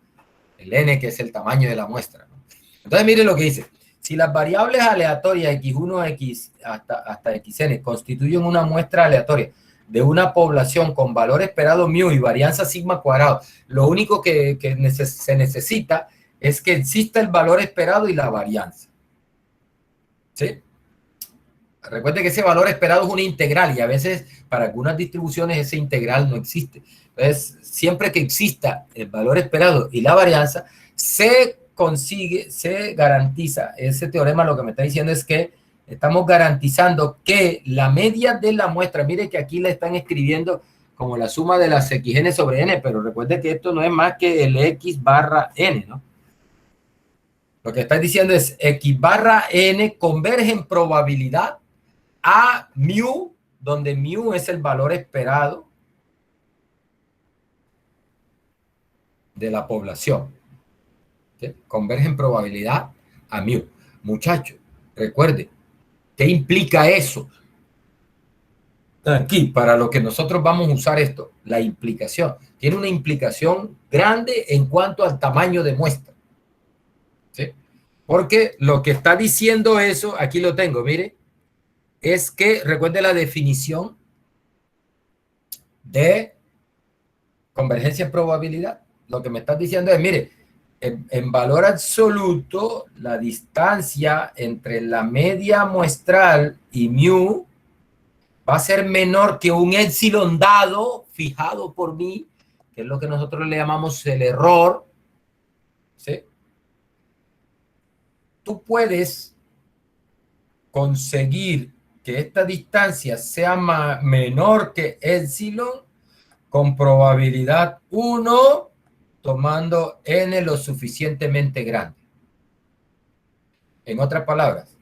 el n, que es el tamaño de la muestra, ¿no? Entonces, mire lo que dice. Si las variables aleatorias x1 x hasta xn constituyen una muestra aleatoria de una población con valor esperado mu y varianza sigma cuadrado, lo único que se necesita es que exista el valor esperado y la varianza. ¿Sí? Recuerde que ese valor esperado es una integral y a veces para algunas distribuciones ese integral no existe. Entonces, siempre que exista el valor esperado y la varianza, se garantiza. Ese teorema lo que me está diciendo es que estamos garantizando que la media de la muestra, mire que aquí la están escribiendo como la suma de las xn sobre n, pero recuerde que esto no es más que el x barra n, ¿no? Lo que está diciendo es x barra n converge en probabilidad a mu, donde mu es el valor esperado de la población. ¿Sí? Converge en probabilidad a mu. Muchachos, recuerde, ¿qué implica eso? Aquí, para lo que nosotros vamos a usar esto, la implicación. Tiene una implicación grande en cuanto al tamaño de muestra. ¿Sí? Porque lo que está diciendo eso, aquí lo tengo, mire. es que, recuerde la definición de convergencia en probabilidad. Lo que me estás diciendo es, mire, en valor absoluto, la distancia entre la media muestral y mu va a ser menor que un épsilon dado, fijado por mí, que es lo que nosotros le llamamos el error. ¿Sí? Tú puedes conseguir que esta distancia sea menor que épsilon con probabilidad 1, tomando n lo suficientemente grande. En otras palabras,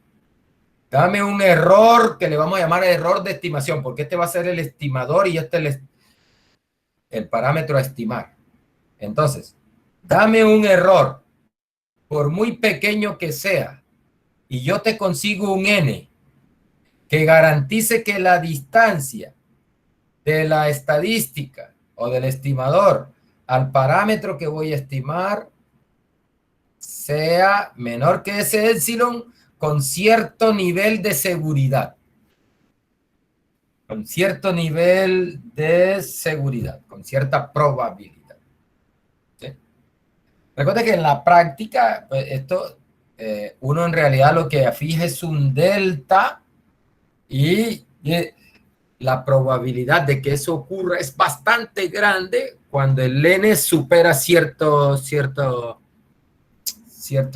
dame un error que le vamos a llamar error de estimación, porque este va a ser el estimador y este es el parámetro a estimar. Entonces, dame un error, por muy pequeño que sea, y yo te consigo un n que garantice que la distancia de la estadística o del estimador al parámetro que voy a estimar sea menor que ese épsilon con cierto nivel de seguridad. Con cierto nivel de seguridad, con cierta probabilidad. ¿Sí? Recuerda que en la práctica, pues esto, uno en realidad lo que fija es un delta y la probabilidad de que eso ocurra es bastante grande cuando el n supera cierto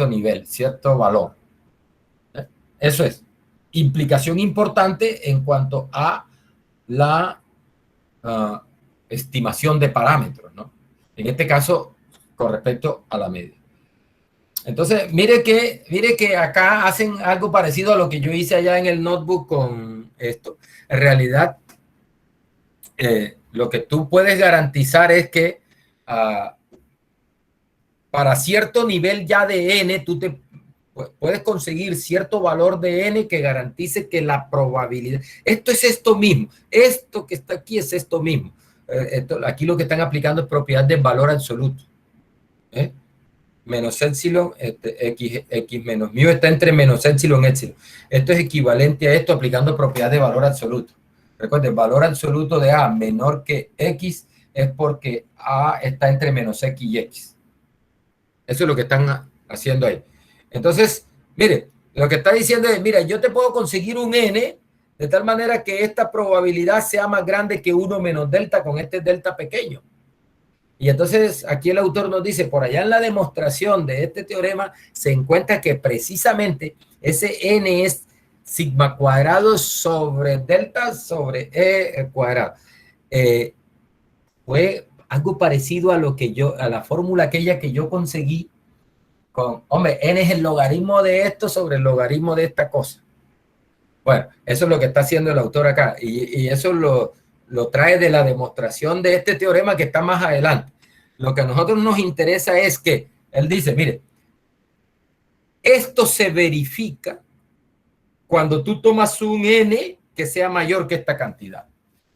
nivel, cierto valor. Eso es implicación importante en cuanto a la estimación de parámetros, ¿no? En este caso, con respecto a la media. Entonces, mire que acá hacen algo parecido a lo que yo hice allá en el notebook con esto. En realidad, lo que tú puedes garantizar es que para cierto nivel ya de n, tú te puedes conseguir cierto valor de n que garantice que la probabilidad, esto es esto mismo, esto que está aquí es esto mismo. Aquí lo que están aplicando es propiedad de valor absoluto. Menos épsilon, x menos mu está entre menos épsilon y épsilon. Esto es equivalente a esto aplicando propiedad de valor absoluto. Recuerden, valor absoluto de a menor que x es porque a está entre menos x y x. Eso es lo que están haciendo ahí. Entonces, mire, lo que está diciendo es, mira, yo te puedo conseguir un n de tal manera que esta probabilidad sea más grande que 1 menos delta con este delta pequeño. Y entonces aquí el autor nos dice, por allá en la demostración de este teorema se encuentra que precisamente ese n es sigma cuadrado sobre delta sobre e cuadrado. Fue algo parecido a lo que a la fórmula aquella que yo conseguí con, hombre, n es el logaritmo de esto sobre el logaritmo de esta cosa. Bueno, eso es lo que está haciendo el autor acá y eso lo trae de la demostración de este teorema que está más adelante. Lo que a nosotros nos interesa es que él dice, mire, esto se verifica cuando tú tomas un n que sea mayor que esta cantidad.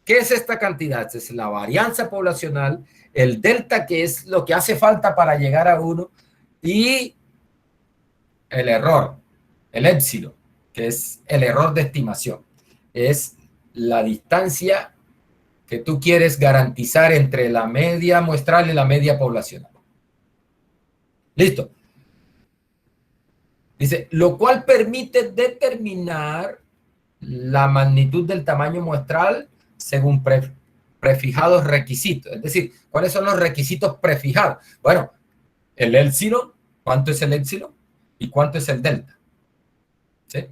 ¿Qué es esta cantidad? Es la varianza poblacional, el delta, que es lo que hace falta para llegar a 1, y el error, el épsilon, que es el error de estimación. Es la distancia que tú quieres garantizar entre la media muestral y la media poblacional. Listo. Dice, lo cual permite determinar la magnitud del tamaño muestral según prefijados requisitos. Es decir, ¿cuáles son los requisitos prefijados? Bueno, el épsilon, ¿cuánto es el épsilon? ¿Y cuánto es el delta? ¿Sí?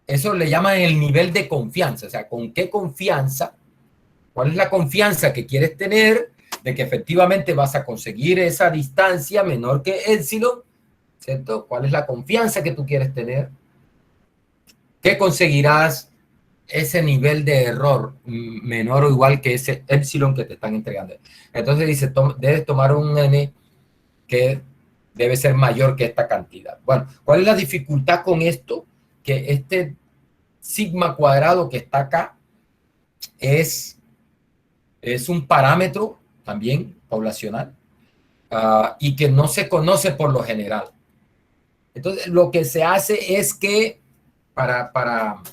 Eso le llaman el nivel de confianza. O sea, ¿con qué confianza? ¿Cuál es la confianza que quieres tener de que efectivamente vas a conseguir esa distancia menor que épsilon? ¿Cierto? ¿Cuál es la confianza que tú quieres tener? ¿Qué conseguirás ese nivel de error menor o igual que ese épsilon que te están entregando? Entonces dice, debes tomar un n que debe ser mayor que esta cantidad. Bueno, ¿cuál es la dificultad con esto? Que este sigma cuadrado que está acá es un parámetro también poblacional y que no se conoce por lo general. Entonces, lo que se hace es que para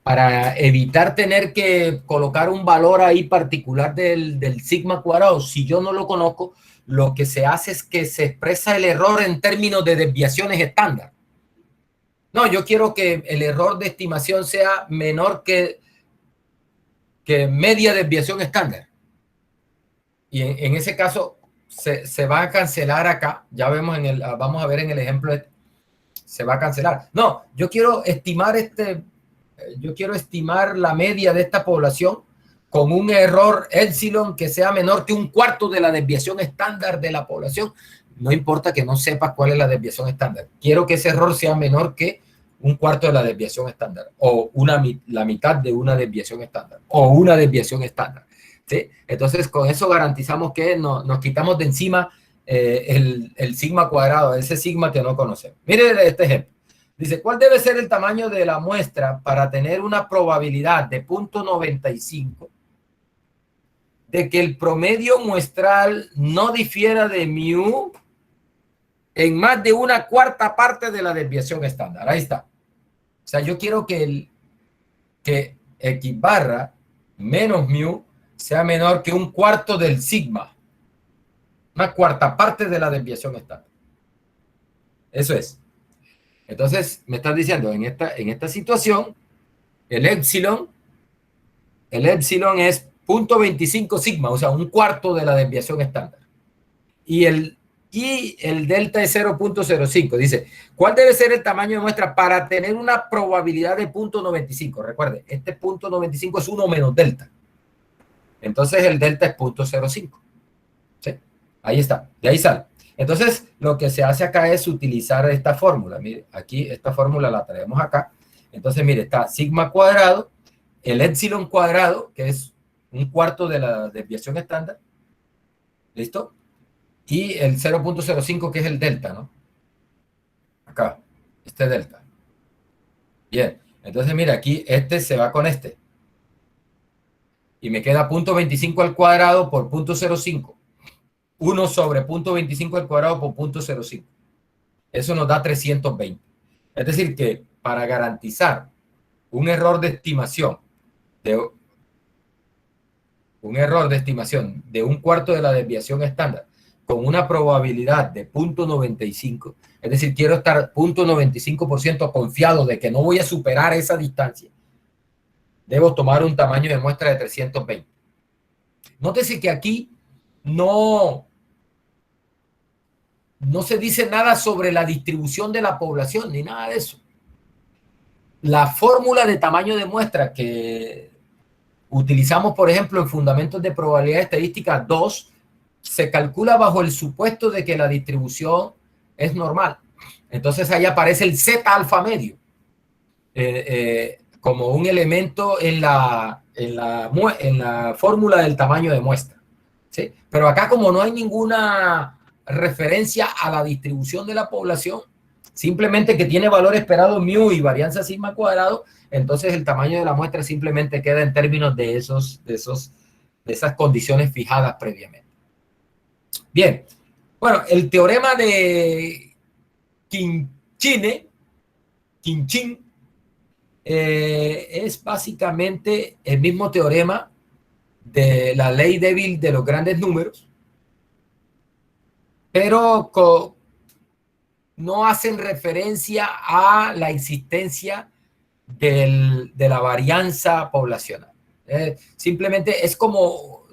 para evitar tener que colocar un valor ahí particular del sigma cuadrado, si yo no lo conozco, lo que se hace es que se expresa el error en términos de desviaciones estándar. No, yo quiero que el error de estimación sea menor que media desviación estándar. Y en ese caso se va a cancelar acá. Ya vemos vamos a ver en el ejemplo, se va a cancelar. No, yo quiero estimar la media de esta población con un error epsilon que sea menor que un cuarto de la desviación estándar de la población. No importa que no sepas cuál es la desviación estándar. Quiero que ese error sea menor que un cuarto de la desviación estándar, o la mitad de una desviación estándar, o una desviación estándar. ¿Sí? Entonces, con eso garantizamos que nos quitamos de encima el sigma cuadrado, ese sigma que no conocemos. Miren este ejemplo. Dice, ¿cuál debe ser el tamaño de la muestra para tener una probabilidad de 0.95 de que el promedio muestral no difiera de mu en más de una cuarta parte de la desviación estándar? Ahí está. O sea, yo quiero que X barra menos mu sea menor que un cuarto del sigma. Una cuarta parte de la desviación estándar. Eso es. Entonces, me están diciendo, en esta situación, el epsilon es 0.25 sigma, o sea, un cuarto de la desviación estándar. Y el delta es 0.05. Dice, ¿cuál debe ser el tamaño de muestra para tener una probabilidad de 0.95? Recuerde, este 0.95 es 1 menos delta. Entonces, el delta es 0.05. ¿Sí? Ahí está, de ahí sale. Entonces, lo que se hace acá es utilizar esta fórmula. Mire, aquí esta fórmula la traemos acá. Entonces, mire, está sigma cuadrado, el epsilon cuadrado, que es un cuarto de la desviación estándar. ¿Listo? Y el 0.05, que es el delta, ¿no? Acá, este delta. Bien, entonces, mira, aquí este se va con este. Y me queda 0.25 al cuadrado por 0.05. 1 sobre 0.25 al cuadrado por 0.05. Eso nos da 320. Es decir, que para garantizar un error de estimación de un cuarto de la desviación estándar con una probabilidad de 0.95, es decir, quiero estar 0.95% confiado de que no voy a superar esa distancia, debo tomar un tamaño de muestra de 320. Nótese que aquí no se dice nada sobre la distribución de la población, ni nada de eso. La fórmula de tamaño de muestra que utilizamos, por ejemplo, en Fundamentos de Probabilidad Estadística 2, se calcula bajo el supuesto de que la distribución es normal. Entonces ahí aparece el Z alfa medio como un elemento en la fórmula del tamaño de muestra. ¿Sí? Pero acá, como no hay ninguna referencia a la distribución de la población, simplemente que tiene valor esperado mu y varianza sigma cuadrado, entonces el tamaño de la muestra simplemente queda en términos de esas condiciones fijadas previamente. Bien, bueno, el teorema de Khinchin es básicamente el mismo teorema de la ley débil de los grandes números, pero no hacen referencia a la existencia de la varianza poblacional. Simplemente es como,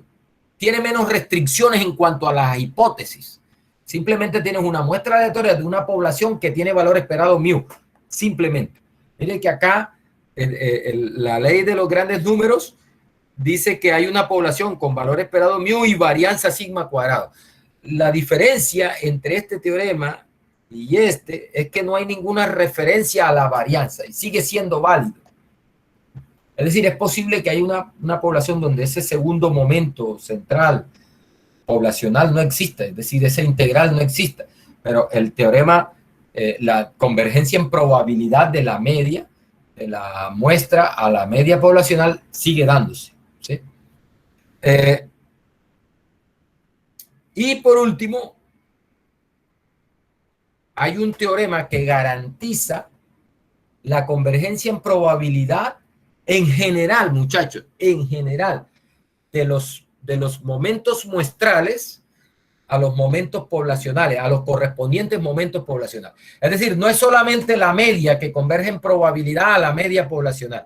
tiene menos restricciones en cuanto a las hipótesis. Simplemente tienes una muestra aleatoria de una población que tiene valor esperado mu. Simplemente. Mire que acá la ley de los grandes números dice que hay una población con valor esperado mu y varianza sigma cuadrado. La diferencia entre este teorema y este es que no hay ninguna referencia a la varianza y sigue siendo válido. Es decir, es posible que haya una población donde ese segundo momento central poblacional no exista, es decir, esa integral no exista, pero el teorema, la convergencia en probabilidad de la media, de la muestra a la media poblacional, sigue dándose. ¿Sí? Y por último, hay un teorema que garantiza la convergencia en probabilidad En general, muchachos, en general, de los momentos muestrales a los momentos poblacionales, a los correspondientes momentos poblacionales. Es decir, no es solamente la media que converge en probabilidad a la media poblacional.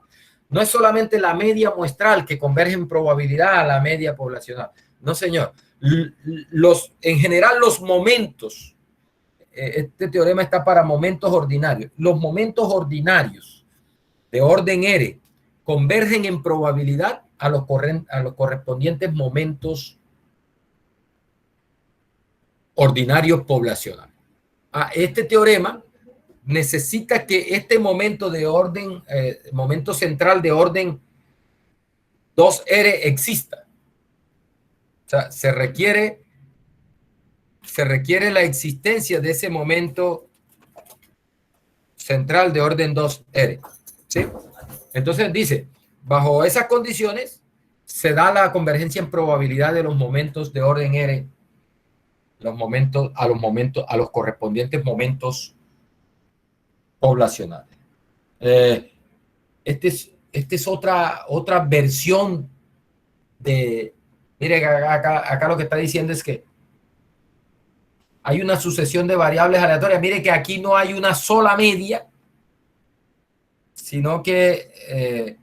No es solamente la media muestral que converge en probabilidad a la media poblacional. No, señor. En general, los momentos, este teorema está para momentos ordinarios. Los momentos ordinarios de orden R convergen en probabilidad a los correspondientes momentos ordinarios poblacionales. Este teorema necesita que este momento de orden, momento central de orden 2R exista. O sea, se requiere la existencia de ese momento central de orden 2R. ¿Sí? Entonces dice, bajo esas condiciones se da la convergencia en probabilidad de los momentos de orden R, a los correspondientes momentos poblacionales. Esta es otra versión de, mire, acá lo que está diciendo es que hay una sucesión de variables aleatorias. Mire que aquí no hay una sola media, sino que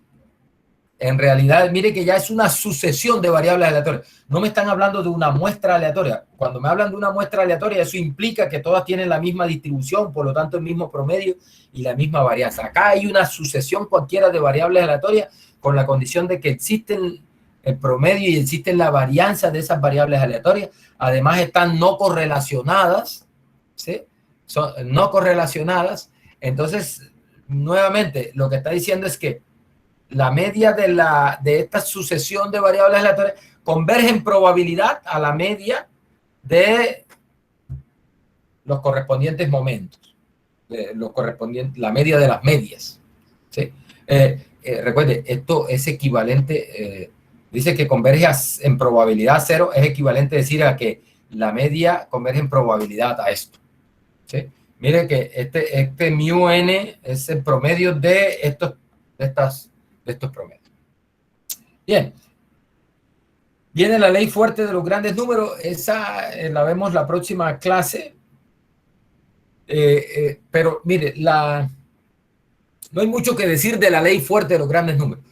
en realidad, mire que ya es una sucesión de variables aleatorias. No me están hablando de una muestra aleatoria. Cuando me hablan de una muestra aleatoria, eso implica que todas tienen la misma distribución, por lo tanto el mismo promedio y la misma varianza. Acá hay una sucesión cualquiera de variables aleatorias con la condición de que existen el promedio y existen la varianza de esas variables aleatorias. Además están no correlacionadas, ¿sí? Son no correlacionadas. Entonces, nuevamente, lo que está diciendo es que la media de esta sucesión de variables aleatorias converge en probabilidad a la media de los correspondientes momentos, la media de las medias. ¿Sí? Recuerde, esto es equivalente, dice que converge en probabilidad 0, es equivalente a decir a que la media converge en probabilidad a esto. ¿Sí? Mire que este mu n es el promedio de estos promedios. Bien. Viene la ley fuerte de los grandes números. Esa la vemos la próxima clase. Pero mire, no hay mucho que decir de la ley fuerte de los grandes números.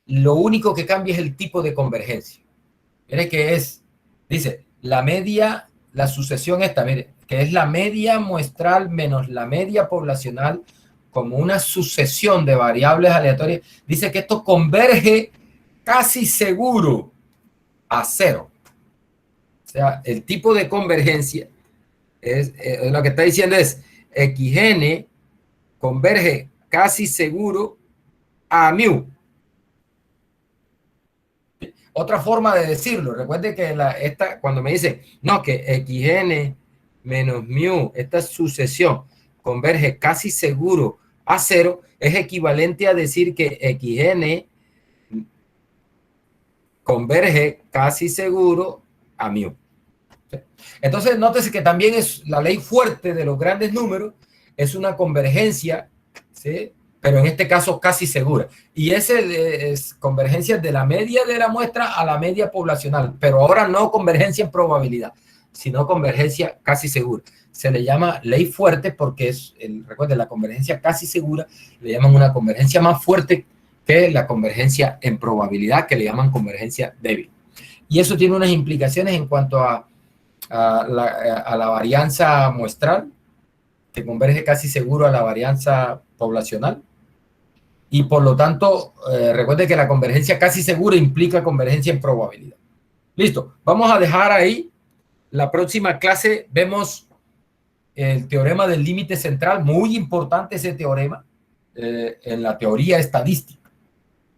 Lo único que cambia es el tipo de convergencia. Mire que dice, la media, la sucesión esta, mire, que es la media muestral menos la media poblacional como una sucesión de variables aleatorias. Dice que esto converge casi seguro a 0. O sea, el tipo de convergencia lo que está diciendo es xn converge casi seguro a mu. Otra forma de decirlo, recuerde que cuando me dicen, no, que xn menos mu, esta sucesión converge casi seguro a 0, es equivalente a decir que xn converge casi seguro a mu. Entonces, nótese que también es la ley fuerte de los grandes números, es una convergencia, ¿sí? Pero en este caso casi segura. Y ese es convergencia de la media de la muestra a la media poblacional, pero ahora no convergencia en probabilidad, sino convergencia casi segura. Se le llama ley fuerte porque recuerden, la convergencia casi segura le llaman una convergencia más fuerte que la convergencia en probabilidad, que le llaman convergencia débil. Y eso tiene unas implicaciones en cuanto a la varianza muestral, que converge casi seguro a la varianza poblacional. Y por lo tanto, recuerde que la convergencia casi segura implica convergencia en probabilidad. Listo, vamos a dejar ahí. La próxima clase vemos el teorema del límite central, muy importante ese teorema en la teoría estadística.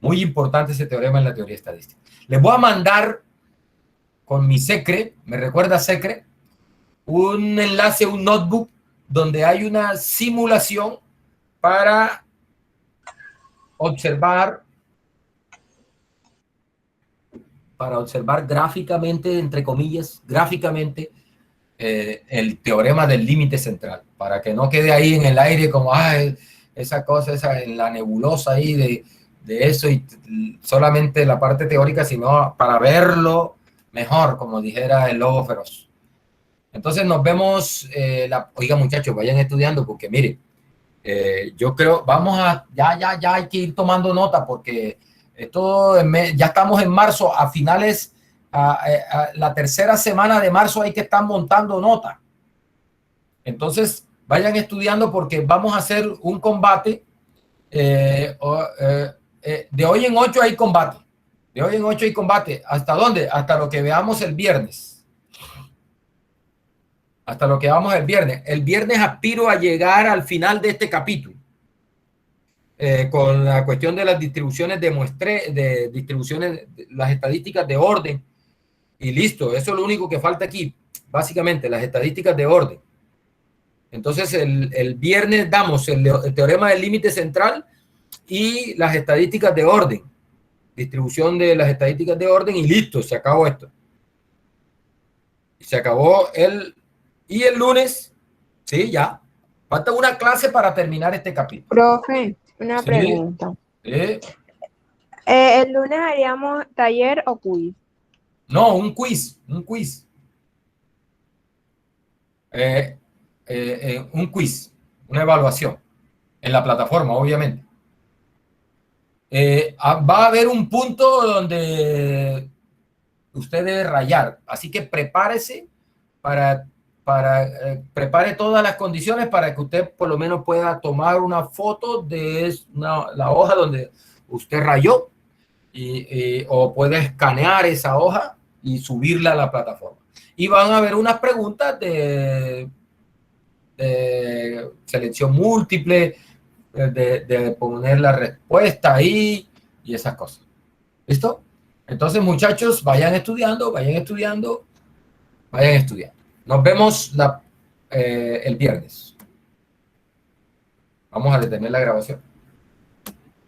Muy importante ese teorema en la teoría estadística. Les voy a mandar con mi Secre, me recuerda Secre, un enlace, un notebook, donde hay una simulación para observar gráficamente, entre comillas, gráficamente, el teorema del límite central, para que no quede ahí en el aire como esa cosa, en la nebulosa ahí de eso y solamente la parte teórica, sino para verlo mejor, como dijera el lobo feroz. Entonces nos vemos, oiga muchachos, vayan estudiando porque mire, yo creo, vamos a, ya hay que ir tomando nota porque esto, ya estamos en marzo, a finales, la tercera semana de marzo hay que estar montando nota. Entonces vayan estudiando porque vamos a hacer un combate. De hoy en 8 hay combate. De hoy en 8 hay combate. ¿Hasta dónde? Hasta lo que veamos el viernes. Hasta lo que veamos el viernes. El viernes aspiro a llegar al final de este capítulo. Con la cuestión de las distribuciones de distribuciones, las estadísticas de orden. Y listo. Eso es lo único que falta aquí. Básicamente, las estadísticas de orden. Entonces, el viernes damos el teorema del límite central y las estadísticas de orden, distribución de las estadísticas de orden y listo, se acabó esto. Se acabó y el lunes, sí, ya. Falta una clase para terminar este capítulo. Profe, una Sí, pregunta. sí. ¿El lunes haríamos taller o quiz? No, un quiz. Un quiz, una evaluación en la plataforma, obviamente. Va a haber un punto donde usted debe rayar, así que prepárese prepare todas las condiciones para que usted por lo menos pueda tomar una foto de la hoja donde usted rayó o puede escanear esa hoja y subirla a la plataforma. Y van a haber unas preguntas de selección múltiple, de poner la respuesta ahí y esas cosas. ¿Listo? Entonces, muchachos, vayan estudiando. Nos vemos el viernes. Vamos a detener la grabación.